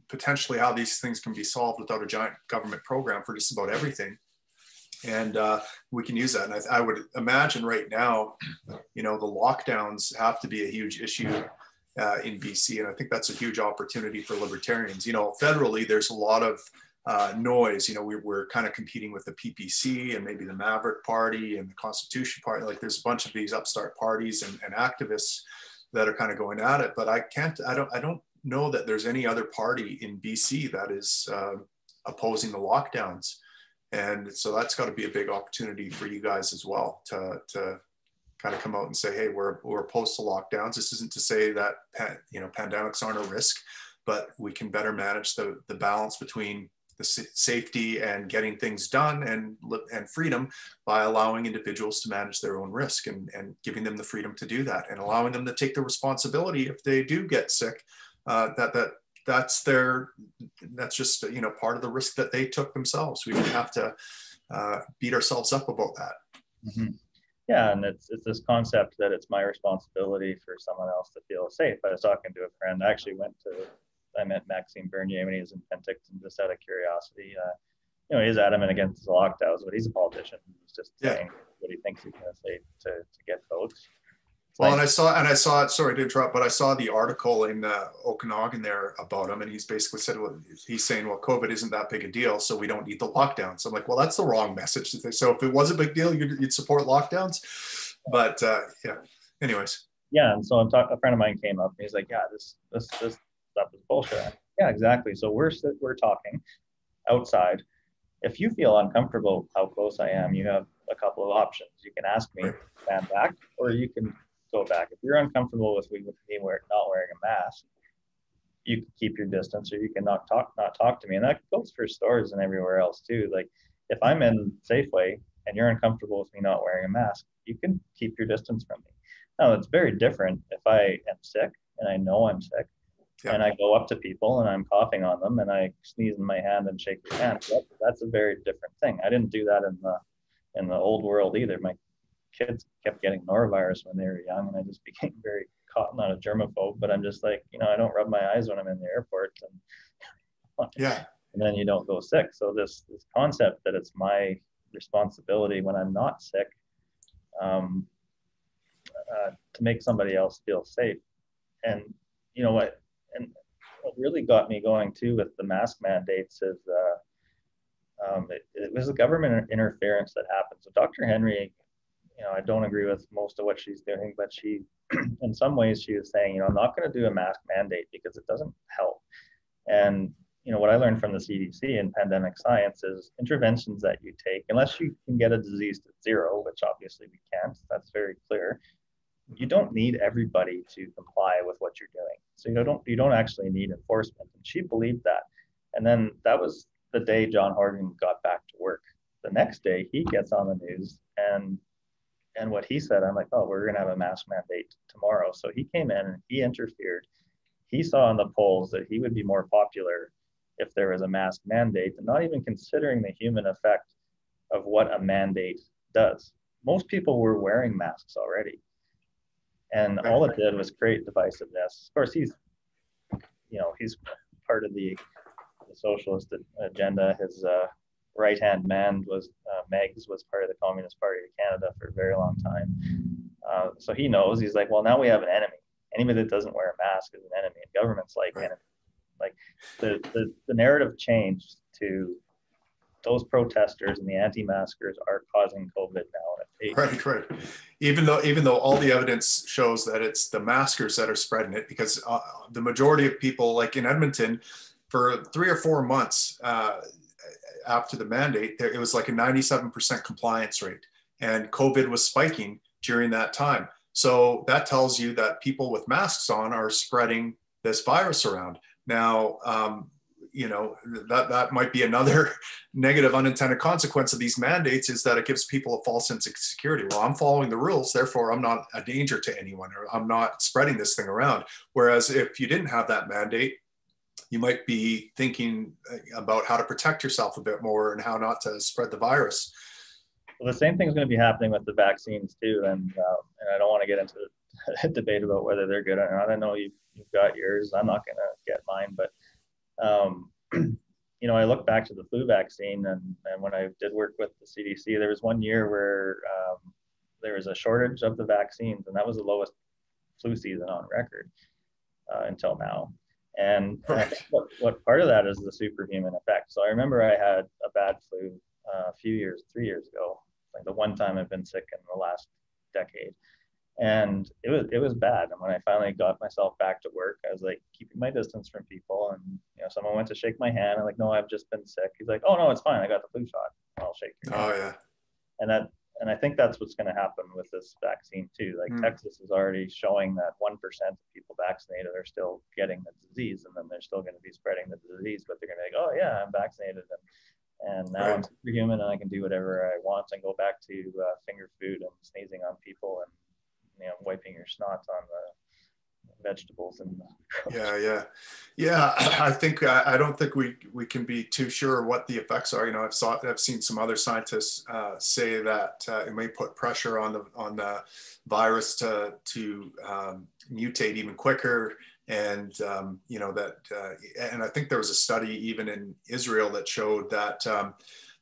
potentially how these things can be solved without a giant government program for just about everything. And we can use that. And I would imagine right now, the lockdowns have to be a huge issue in BC. And I think that's a huge opportunity for libertarians. Federally, there's a lot of noise. We're kind of competing with the PPC and maybe the Maverick Party and the Constitution Party. There's a bunch of these upstart parties and activists that are kind of going at it. But I don't know that there's any other party in BC that is opposing the lockdowns. And so that's got to be a big opportunity for you guys as well to kind of come out and say, hey, we're opposed to lockdowns. This isn't to say that pandemics aren't a risk, but we can better manage the balance between the safety and getting things done and freedom by allowing individuals to manage their own risk and giving them the freedom to do that, and allowing them to take the responsibility if they do get sick. That's just part of the risk that they took themselves. We don't have to beat ourselves up about that. Mm-hmm. Yeah, and it's this concept that it's my responsibility for someone else to feel safe. I was talking to a friend. I met Maxime Bernier when he was in Penticton, just out of curiosity. He's adamant against the lockdowns, but he's a politician. He's just saying what he thinks he's going to say to get votes. Well, and I saw it, sorry to interrupt, but I saw the article in Okanagan there about him, and he's basically said, well, he's saying, well, COVID isn't that big a deal, so we don't need the lockdowns. So I'm like, well, that's the wrong message. So if it was a big deal, you'd support lockdowns. But yeah, anyways. Yeah, and so a friend of mine came up, and he's like, yeah, this stuff is bullshit. Yeah, exactly. So we're talking outside. If you feel uncomfortable how close I am, you have a couple of options. You can ask me to stand back, or you can go back. If you're uncomfortable with me not wearing a mask, you can keep your distance, or you can not talk to me. And that goes for stores and everywhere else too. Like if I'm in Safeway and you're uncomfortable with me not wearing a mask, you can keep your distance from me. Now it's very different if I am sick and I know I'm sick. Yeah. And I go up to people and I'm coughing on them and I sneeze in my hand and shake their hand. That's a very different thing. I didn't do that in the old world either. My kids kept getting norovirus when they were young, and I just became very not a germaphobe, but I'm just like, I don't rub my eyes when I'm in the airport, and and then you don't go sick. So this concept that it's my responsibility when I'm not sick to make somebody else feel safe. And what really got me going too with the mask mandates is it was the government interference that happened. So Dr. Henry, I don't agree with most of what she's doing, but she, in some ways, she was saying, I'm not going to do a mask mandate because it doesn't help. And, what I learned from the CDC in pandemic science is interventions that you take, unless you can get a disease to zero, which obviously we can't, that's very clear, you don't need everybody to comply with what you're doing. So you don't actually need enforcement. And she believed that. And then that was the day John Horgan got back to work. The next day he gets on the news and what he said, I'm like, oh, we're going to have a mask mandate tomorrow. So he came in and he interfered. He saw in the polls that he would be more popular if there was a mask mandate, and not even considering the human effect of what a mandate does. Most people were wearing masks already. And all it did was create divisiveness. Of course, he's part of the socialist agenda. His right-hand man was Meggs was part of the Communist Party of Canada for a very long time. So he knows. He's like, well, now we have an enemy. Anybody that doesn't wear a mask is an enemy, and government's like enemy. Like the narrative changed to those protesters and the anti-maskers are causing COVID now. Right. Even though all the evidence shows that it's the maskers that are spreading it, because the majority of people, like in Edmonton, for 3 or 4 months after the mandate, it was like a 97% compliance rate, and COVID was spiking during that time. So that tells you that people with masks on are spreading this virus around. Now, that might be another negative unintended consequence of these mandates, is that it gives people a false sense of security. Well, I'm following the rules, therefore I'm not a danger to anyone, or I'm not spreading this thing around. Whereas if you didn't have that mandate, you might be thinking about how to protect yourself a bit more and how not to spread the virus. Well, the same thing is going to be happening with the vaccines too. And I don't want to get into a debate about whether they're good or not. I know you've got yours. I'm not going to get mine, but I look back to the flu vaccine, and when I did work with the CDC, there was one year where there was a shortage of the vaccines, and that was the lowest flu season on record until now. And I think what part of that is the superhuman effect. So I remember I had a bad flu a few years, 3 years ago, like the one time I've been sick in the last decade. And it was bad. And when I finally got myself back to work, I was like keeping my distance from people. And someone went to shake my hand. I'm like, no, I've just been sick. He's like, oh no, it's fine. I got the flu shot. I'll shake your hand. Oh yeah. And I think that's what's going to happen with this vaccine too. Like Texas is already showing that 1% of people vaccinated are still getting the disease, and then they're still going to be spreading the disease. But they're going to be like, oh yeah, I'm vaccinated, and now I'm superhuman, and I can do whatever I want, and go back to finger food and sneezing on people and wiping your snots on vegetables and yeah. I think I don't think we can be too sure what the effects are. You know, I've seen some other scientists say that it may put pressure on the virus to mutate even quicker. And you know that, and I think there was a study even in Israel that showed that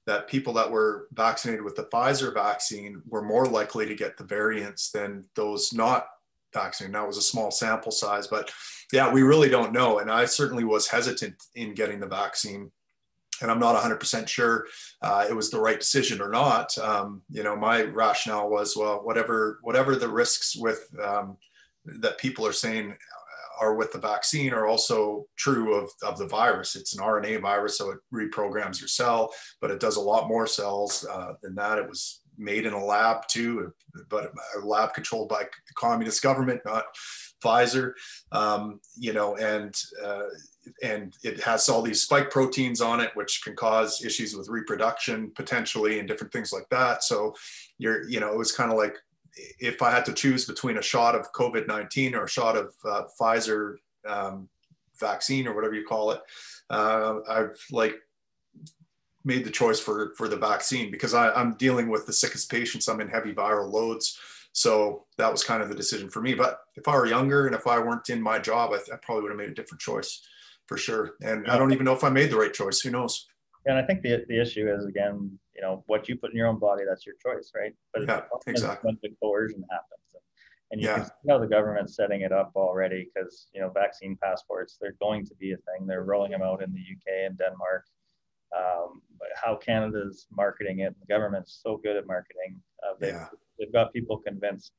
that people that were vaccinated with the Pfizer vaccine were more likely to get the variants than those not vaccinated. That was a small sample size, but yeah, we really don't know. And I certainly was hesitant in getting the vaccine, and I'm not 100% sure it was the right decision or not. You know, my rationale was, well, whatever the risks with that people are saying are with the vaccine are also true of the virus. It's an RNA virus, so it reprograms your cell, but it does a lot more cells than that. It was made in a lab too, but a lab controlled by the communist government, not Pfizer. You know, and it has all these spike proteins on it, which can cause issues with reproduction potentially and different things like that. So you know, it was kind of like, if I had to choose between a shot of COVID-19 or a shot of Pfizer vaccine or whatever you call it, I've like made the choice for the vaccine, because I'm dealing with the sickest patients. I'm in heavy viral loads. So that was kind of the decision for me. But if I were younger and if I weren't in my job, I probably would have made a different choice for sure. And I don't even know if I made the right choice. Who knows? And I think the issue is, again, you know, what you put in your own body, that's your choice, right? But yeah, exactly. When the coercion happens, and you yeah. can see how the government's setting it up already, because, you know, vaccine passports, they're going to be a thing. They're rolling them out in the UK and Denmark. But how Canada's marketing it, the government's so good at marketing. They've got people convinced,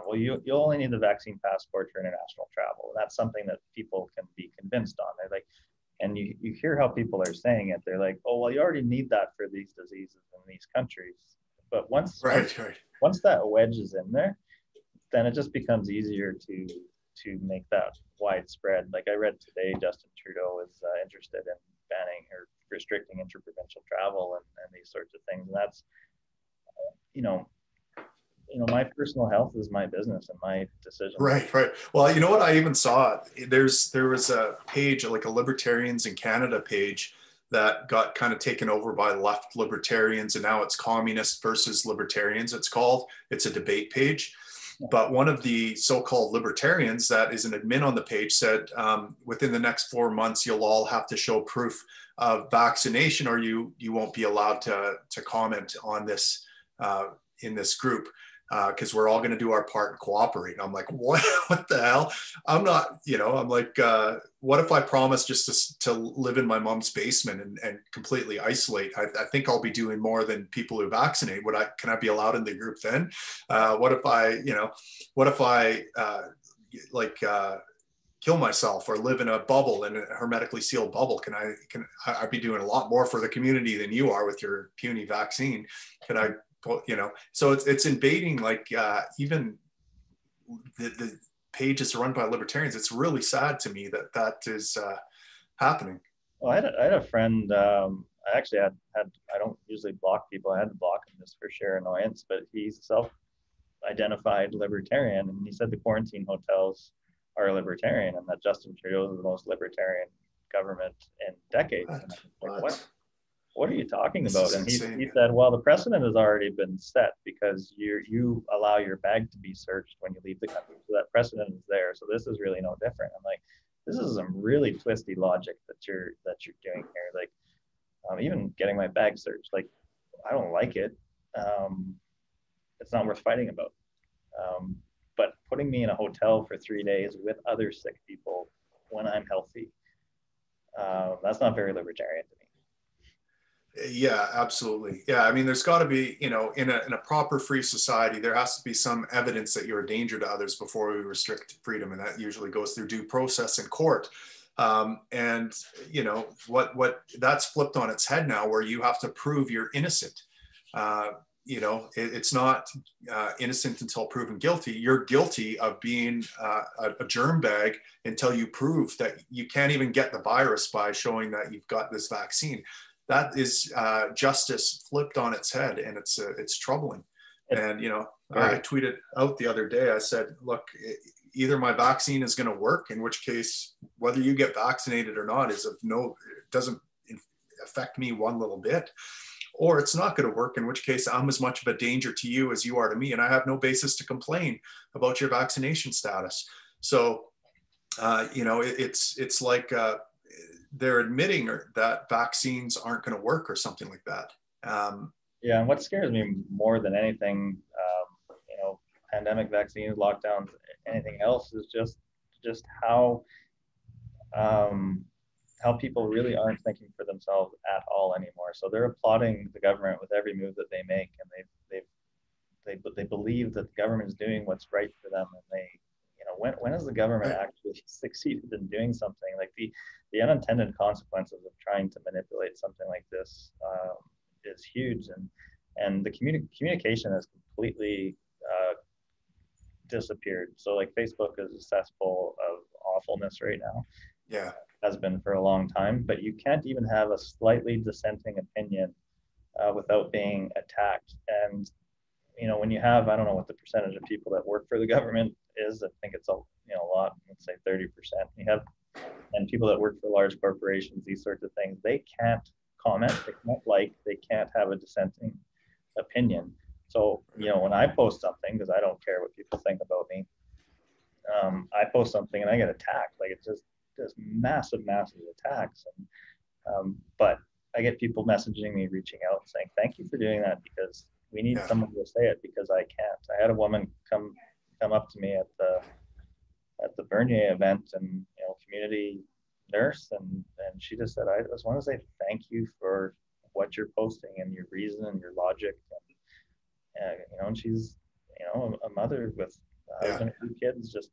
well, you only need the vaccine passport for international travel. And that's something that people can be convinced on. They're like, and you hear how people are saying it. They're like, oh, well, you already need that for these diseases in these countries. But once that wedge is in there, then it just becomes easier to make that widespread. Like I read today, Justin Trudeau is interested in banning or restricting interprovincial travel and these sorts of things. And that's, you know, my personal health is my business and my decision. Right. Well, you know what? I even saw, there was a page, like a Libertarians in Canada page, that got kind of taken over by left libertarians, and now it's communist versus libertarians. It's a debate page. But one of the so-called libertarians that is an admin on the page said, within the next 4 months, you'll all have to show proof of vaccination, or you won't be allowed to comment on this in this group, because we're all going to do our part and cooperate. And I'm like, what the hell? I'm not, you know, I'm like, what if I promise just to live in my mom's basement and completely isolate? I think I'll be doing more than people who vaccinate. Can I be allowed in the group then? What if I kill myself or live in a bubble, in a hermetically sealed bubble? Can I be doing a lot more for the community than you are with your puny vaccine? Can I, you know? So it's invading, like even the pages run by libertarians. It's really sad to me that is happening. Well, I had a friend, I actually had, I don't usually block people. I had to block him just for sheer annoyance, but he's self-identified libertarian, and he said the quarantine hotels are libertarian, and that Justin Trudeau is the most libertarian government in decades. What are you talking about? And he said, well, the precedent has already been set, because you allow your bag to be searched when you leave the country. So that precedent is there. So this is really no different. I'm like, this is some really twisty logic that you're doing here. Like, even getting my bag searched, like, I don't like it. It's not worth fighting about. But putting me in a hotel for 3 days with other sick people when I'm healthy, that's not very libertarian to me. Yeah, absolutely. Yeah, I mean, there's got to be, you know, in a proper free society, there has to be some evidence that you're a danger to others before we restrict freedom, and that usually goes through due process in court. And you know what that's flipped on its head now, where you have to prove you're innocent. You know, it's not innocent until proven guilty. You're guilty of being a germ bag until you prove that you can't even get the virus by showing that you've got this vaccine. That is justice flipped on its head, and it's troubling. And you know, I tweeted out the other day, I said, look, either my vaccine is going to work, in which case, whether you get vaccinated or not is of no, it doesn't affect me one little bit, or it's not going to work, in which case I'm as much of a danger to you as you are to me. And I have no basis to complain about your vaccination status. So, it's like they're admitting that vaccines aren't going to work or something like that. Yeah, and what scares me more than anything, pandemic vaccines, lockdowns, anything else, is just how people really aren't thinking for themselves at all anymore. So they're applauding the government with every move that they make, and they believe that the government is doing what's right for them. And when has the government actually succeeded in doing something? Like the unintended consequences of trying to manipulate something like this is huge, and the communication has completely disappeared. So like Facebook is a cesspool of awfulness right now. Yeah, has been for a long time, but you can't even have a slightly dissenting opinion without being attacked. And when you have, I don't know what the percentage of people that work for the government is. I think it's a lot. Let's say 30%. You have, and people that work for large corporations, these sorts of things, they can't comment, they can't have a dissenting opinion. So when I post something, because I don't care what people think about me, I post something and I get attacked. Like it's just massive attacks. And but I get people messaging me, reaching out, saying thank you for doing that, because we need someone to say it, because I can't. I had a woman come up to me at the Bernier event, and community nurse, and she just said, I just want to say thank you for what you're posting and your reason and your logic, and she's a mother with a husband and 2 kids, just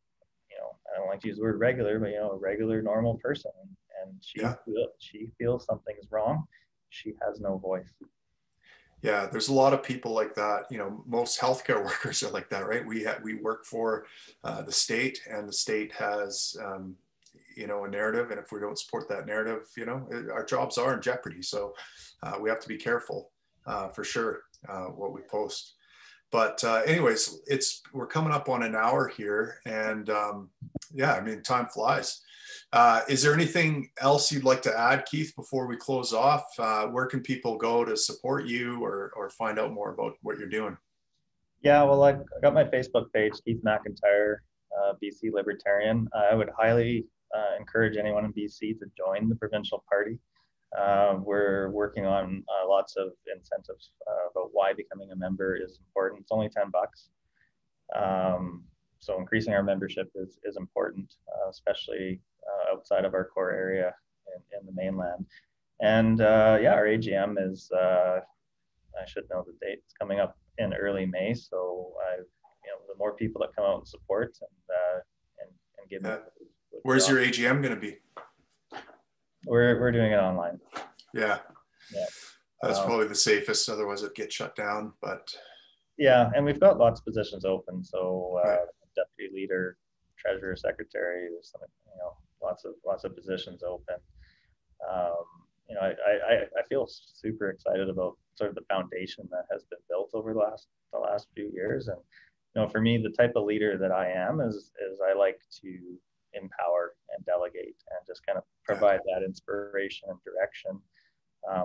I don't like to use the word regular, but a regular normal person, and she feels something's wrong. She has no voice. Yeah, there's a lot of people like that. Most healthcare workers are like that, right? We work for the state, and the state has a narrative, and if we don't support that narrative, our jobs are in jeopardy. So we have to be careful for sure what we post. But anyways, we're coming up on an hour here, and time flies. Is there anything else you'd like to add, Keith, before we close off? Where can people go to support you or find out more about what you're doing? Yeah, well, I got my Facebook page, Keith MacIntyre, BC Libertarian. I would highly encourage anyone in BC to join the provincial party. We're working on lots of incentives about why becoming a member is important. It's only $10. So increasing our membership is important, especially outside of our core area in the mainland. And our AGM is, I should know the date, it's coming up in early May. So the more people that come out and support and give me. Where's your AGM going to be? We're doing it online. Yeah. That's probably the safest. Otherwise, it'd get shut down. But yeah, and we've got lots of positions open. So deputy leader, treasurer, secretary. There's some, lots of positions open. I feel super excited about sort of the foundation that has been built over the last few years. And for me, the type of leader that I am is I like to empower and delegate and just kind of provide that inspiration and direction.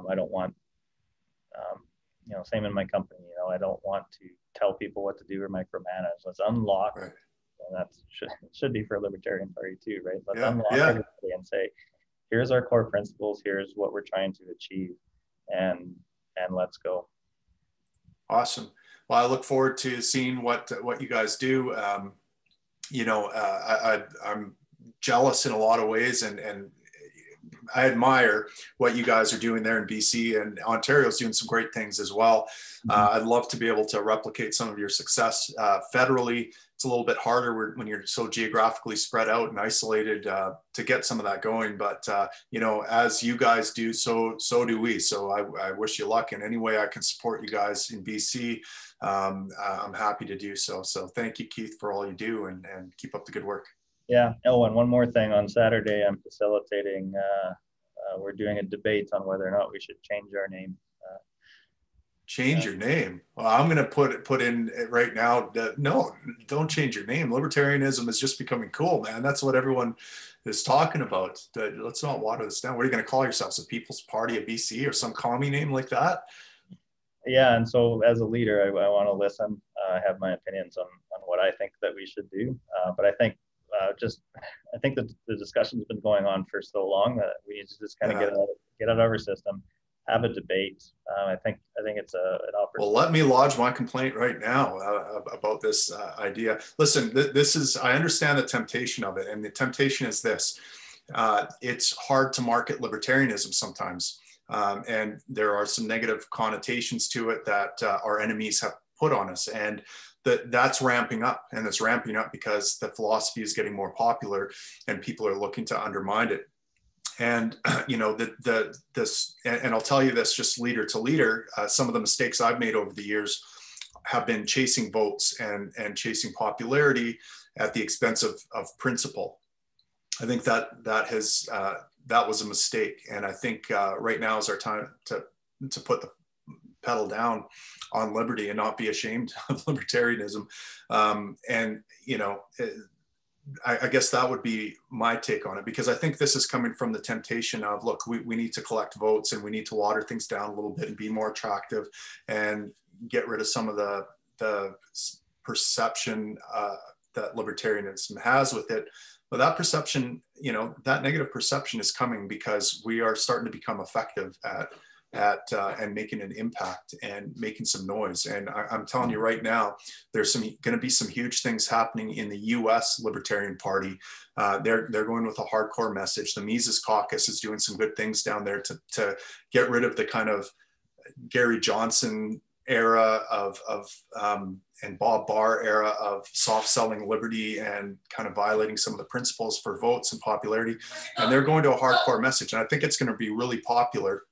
I don't want, same in my company, I don't want to tell people what to do or micromanage. Let's unlock, and that should be for a Libertarian Party too, right? Let's unlock everybody and say, here's our core principles, here's what we're trying to achieve, and let's go. Awesome. Well, I look forward to seeing what you guys do. I'm jealous in a lot of ways, and I admire what you guys are doing there in BC, and Ontario's doing some great things as well. I'd love to be able to replicate some of your success federally. It's a little bit harder when you're so geographically spread out and isolated to get some of that going. But as you guys do, so do we. So I wish you luck in any way I can support you guys in BC. I'm happy to do so. So thank you, Keith, for all you do, and keep up the good work. Yeah. Oh, and one more thing. On Saturday, I'm facilitating. We're doing a debate on whether or not we should change our name. Change your name. Well, I'm going to put in right now that no, don't change your name. Libertarianism is just becoming cool, man. That's what everyone is talking about. Let's not water this down. What are you going to call yourselves? The People's Party of BC or some commie name like that? Yeah, and so as a leader, I want to listen. I have my opinions on what I think that we should do, but I think I think that the discussion's been going on for so long that we need to just kind of get out of our system, have a debate. I think it's an opportunity. Well, let me lodge my complaint right now about this idea. Listen, this is, I understand the temptation of it, and the temptation is this. It's hard to market libertarianism sometimes, and there are some negative connotations to it that our enemies have put on us, and that's ramping up, and it's ramping up because the philosophy is getting more popular and people are looking to undermine it. And you know, and I'll tell you this, just leader to leader, some of the mistakes I've made over the years have been chasing votes and chasing popularity at the expense of principle. I think that was a mistake, and I think right now is our time to put the pedal down on liberty and not be ashamed of libertarianism. And you know, I guess that would be my take on it, because I think this is coming from the temptation of, look, we need to collect votes and we need to water things down a little bit and be more attractive and get rid of some of the perception that libertarianism has with it. But that perception, you know, that negative perception is coming because we are starting to become effective at and making an impact and making some noise. And I'm telling you right now, there's going to be some huge things happening in the U.S. Libertarian Party. They're going with a hardcore message. The Mises Caucus is doing some good things down there to get rid of the kind of Gary Johnson era and Bob Barr era of soft selling liberty and kind of violating some of the principles for votes and popularity. And they're going to a hardcore message. And I think it's going to be really popular.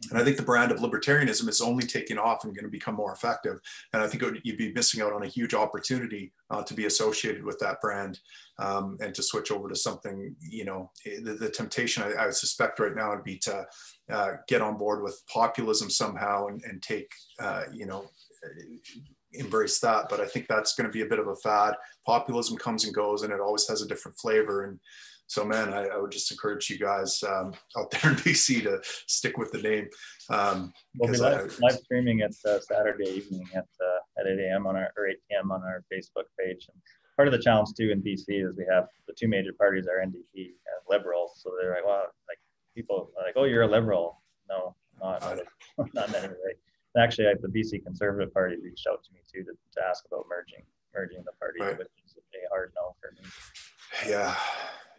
And I think the brand of libertarianism is only taking off and going to become more effective. And I think you'd be missing out on a huge opportunity to be associated with that brand and to switch over to something, you know, the temptation I suspect right now would be to get on board with populism somehow and take, you know, embrace that. But I think that's going to be a bit of a fad. Populism comes and goes, and it always has a different flavor. And so, man, I would just encourage you guys out there in BC to stick with the name. We'll be live streaming it Saturday evening at 8 a.m. or 8 p.m. on our Facebook page. And part of the challenge too in BC is we have the two major parties are NDP and Liberals. So they're like, well, like people are like, oh, you're a Liberal. No, not in any way. Actually, the BC Conservative Party reached out to me too to ask about merging the party, right, which is a hard no for me.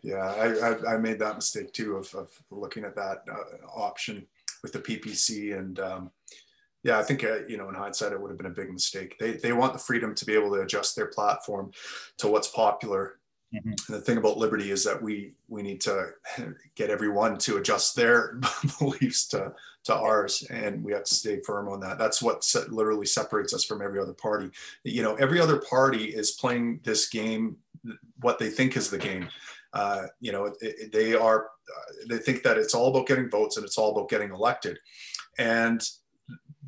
Yeah, I made that mistake too of looking at that option with the PPC, and yeah, I think you know, in hindsight, it would have been a big mistake. They want the freedom to be able to adjust their platform to what's popular. Mm-hmm. And the thing about liberty is that we need to get everyone to adjust their beliefs to ours, and we have to stay firm on that. That's what literally separates us from every other party. You know, every other party is playing this game, what they think is the game. You know, they think that it's all about getting votes and it's all about getting elected. And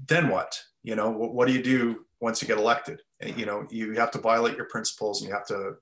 then what? You know, what do you do once you get elected? You know, you have to violate your principles and you have to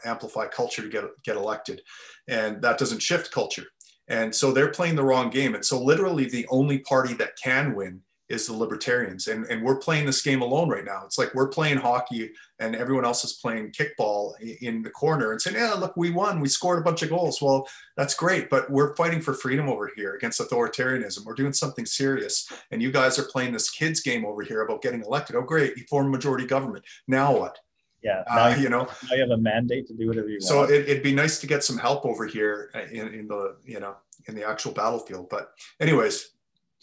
amplify culture to get elected. And that doesn't shift culture. And so they're playing the wrong game. And so literally the only party that can win is the Libertarians. And we're playing this game alone right now. It's like we're playing hockey and everyone else is playing kickball in the corner and saying, yeah, look, we won. We scored a bunch of goals. Well, that's great. But we're fighting for freedom over here against authoritarianism. We're doing something serious. And you guys are playing this kids game over here about getting elected. Oh, great. You form a majority government. Now what? Yeah, you know, now you have a mandate to do whatever you want. So it'd be nice to get some help over here in the, you know, in the actual battlefield. But anyways,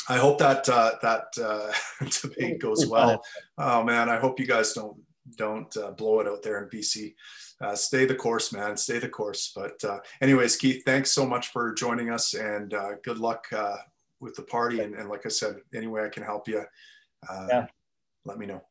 I hope that debate goes well. Oh man, I hope you guys don't blow it out there in BC. Stay the course, man. Stay the course. But anyways, Keith, thanks so much for joining us, and good luck with the party. And like I said, any way I can help you, let me know.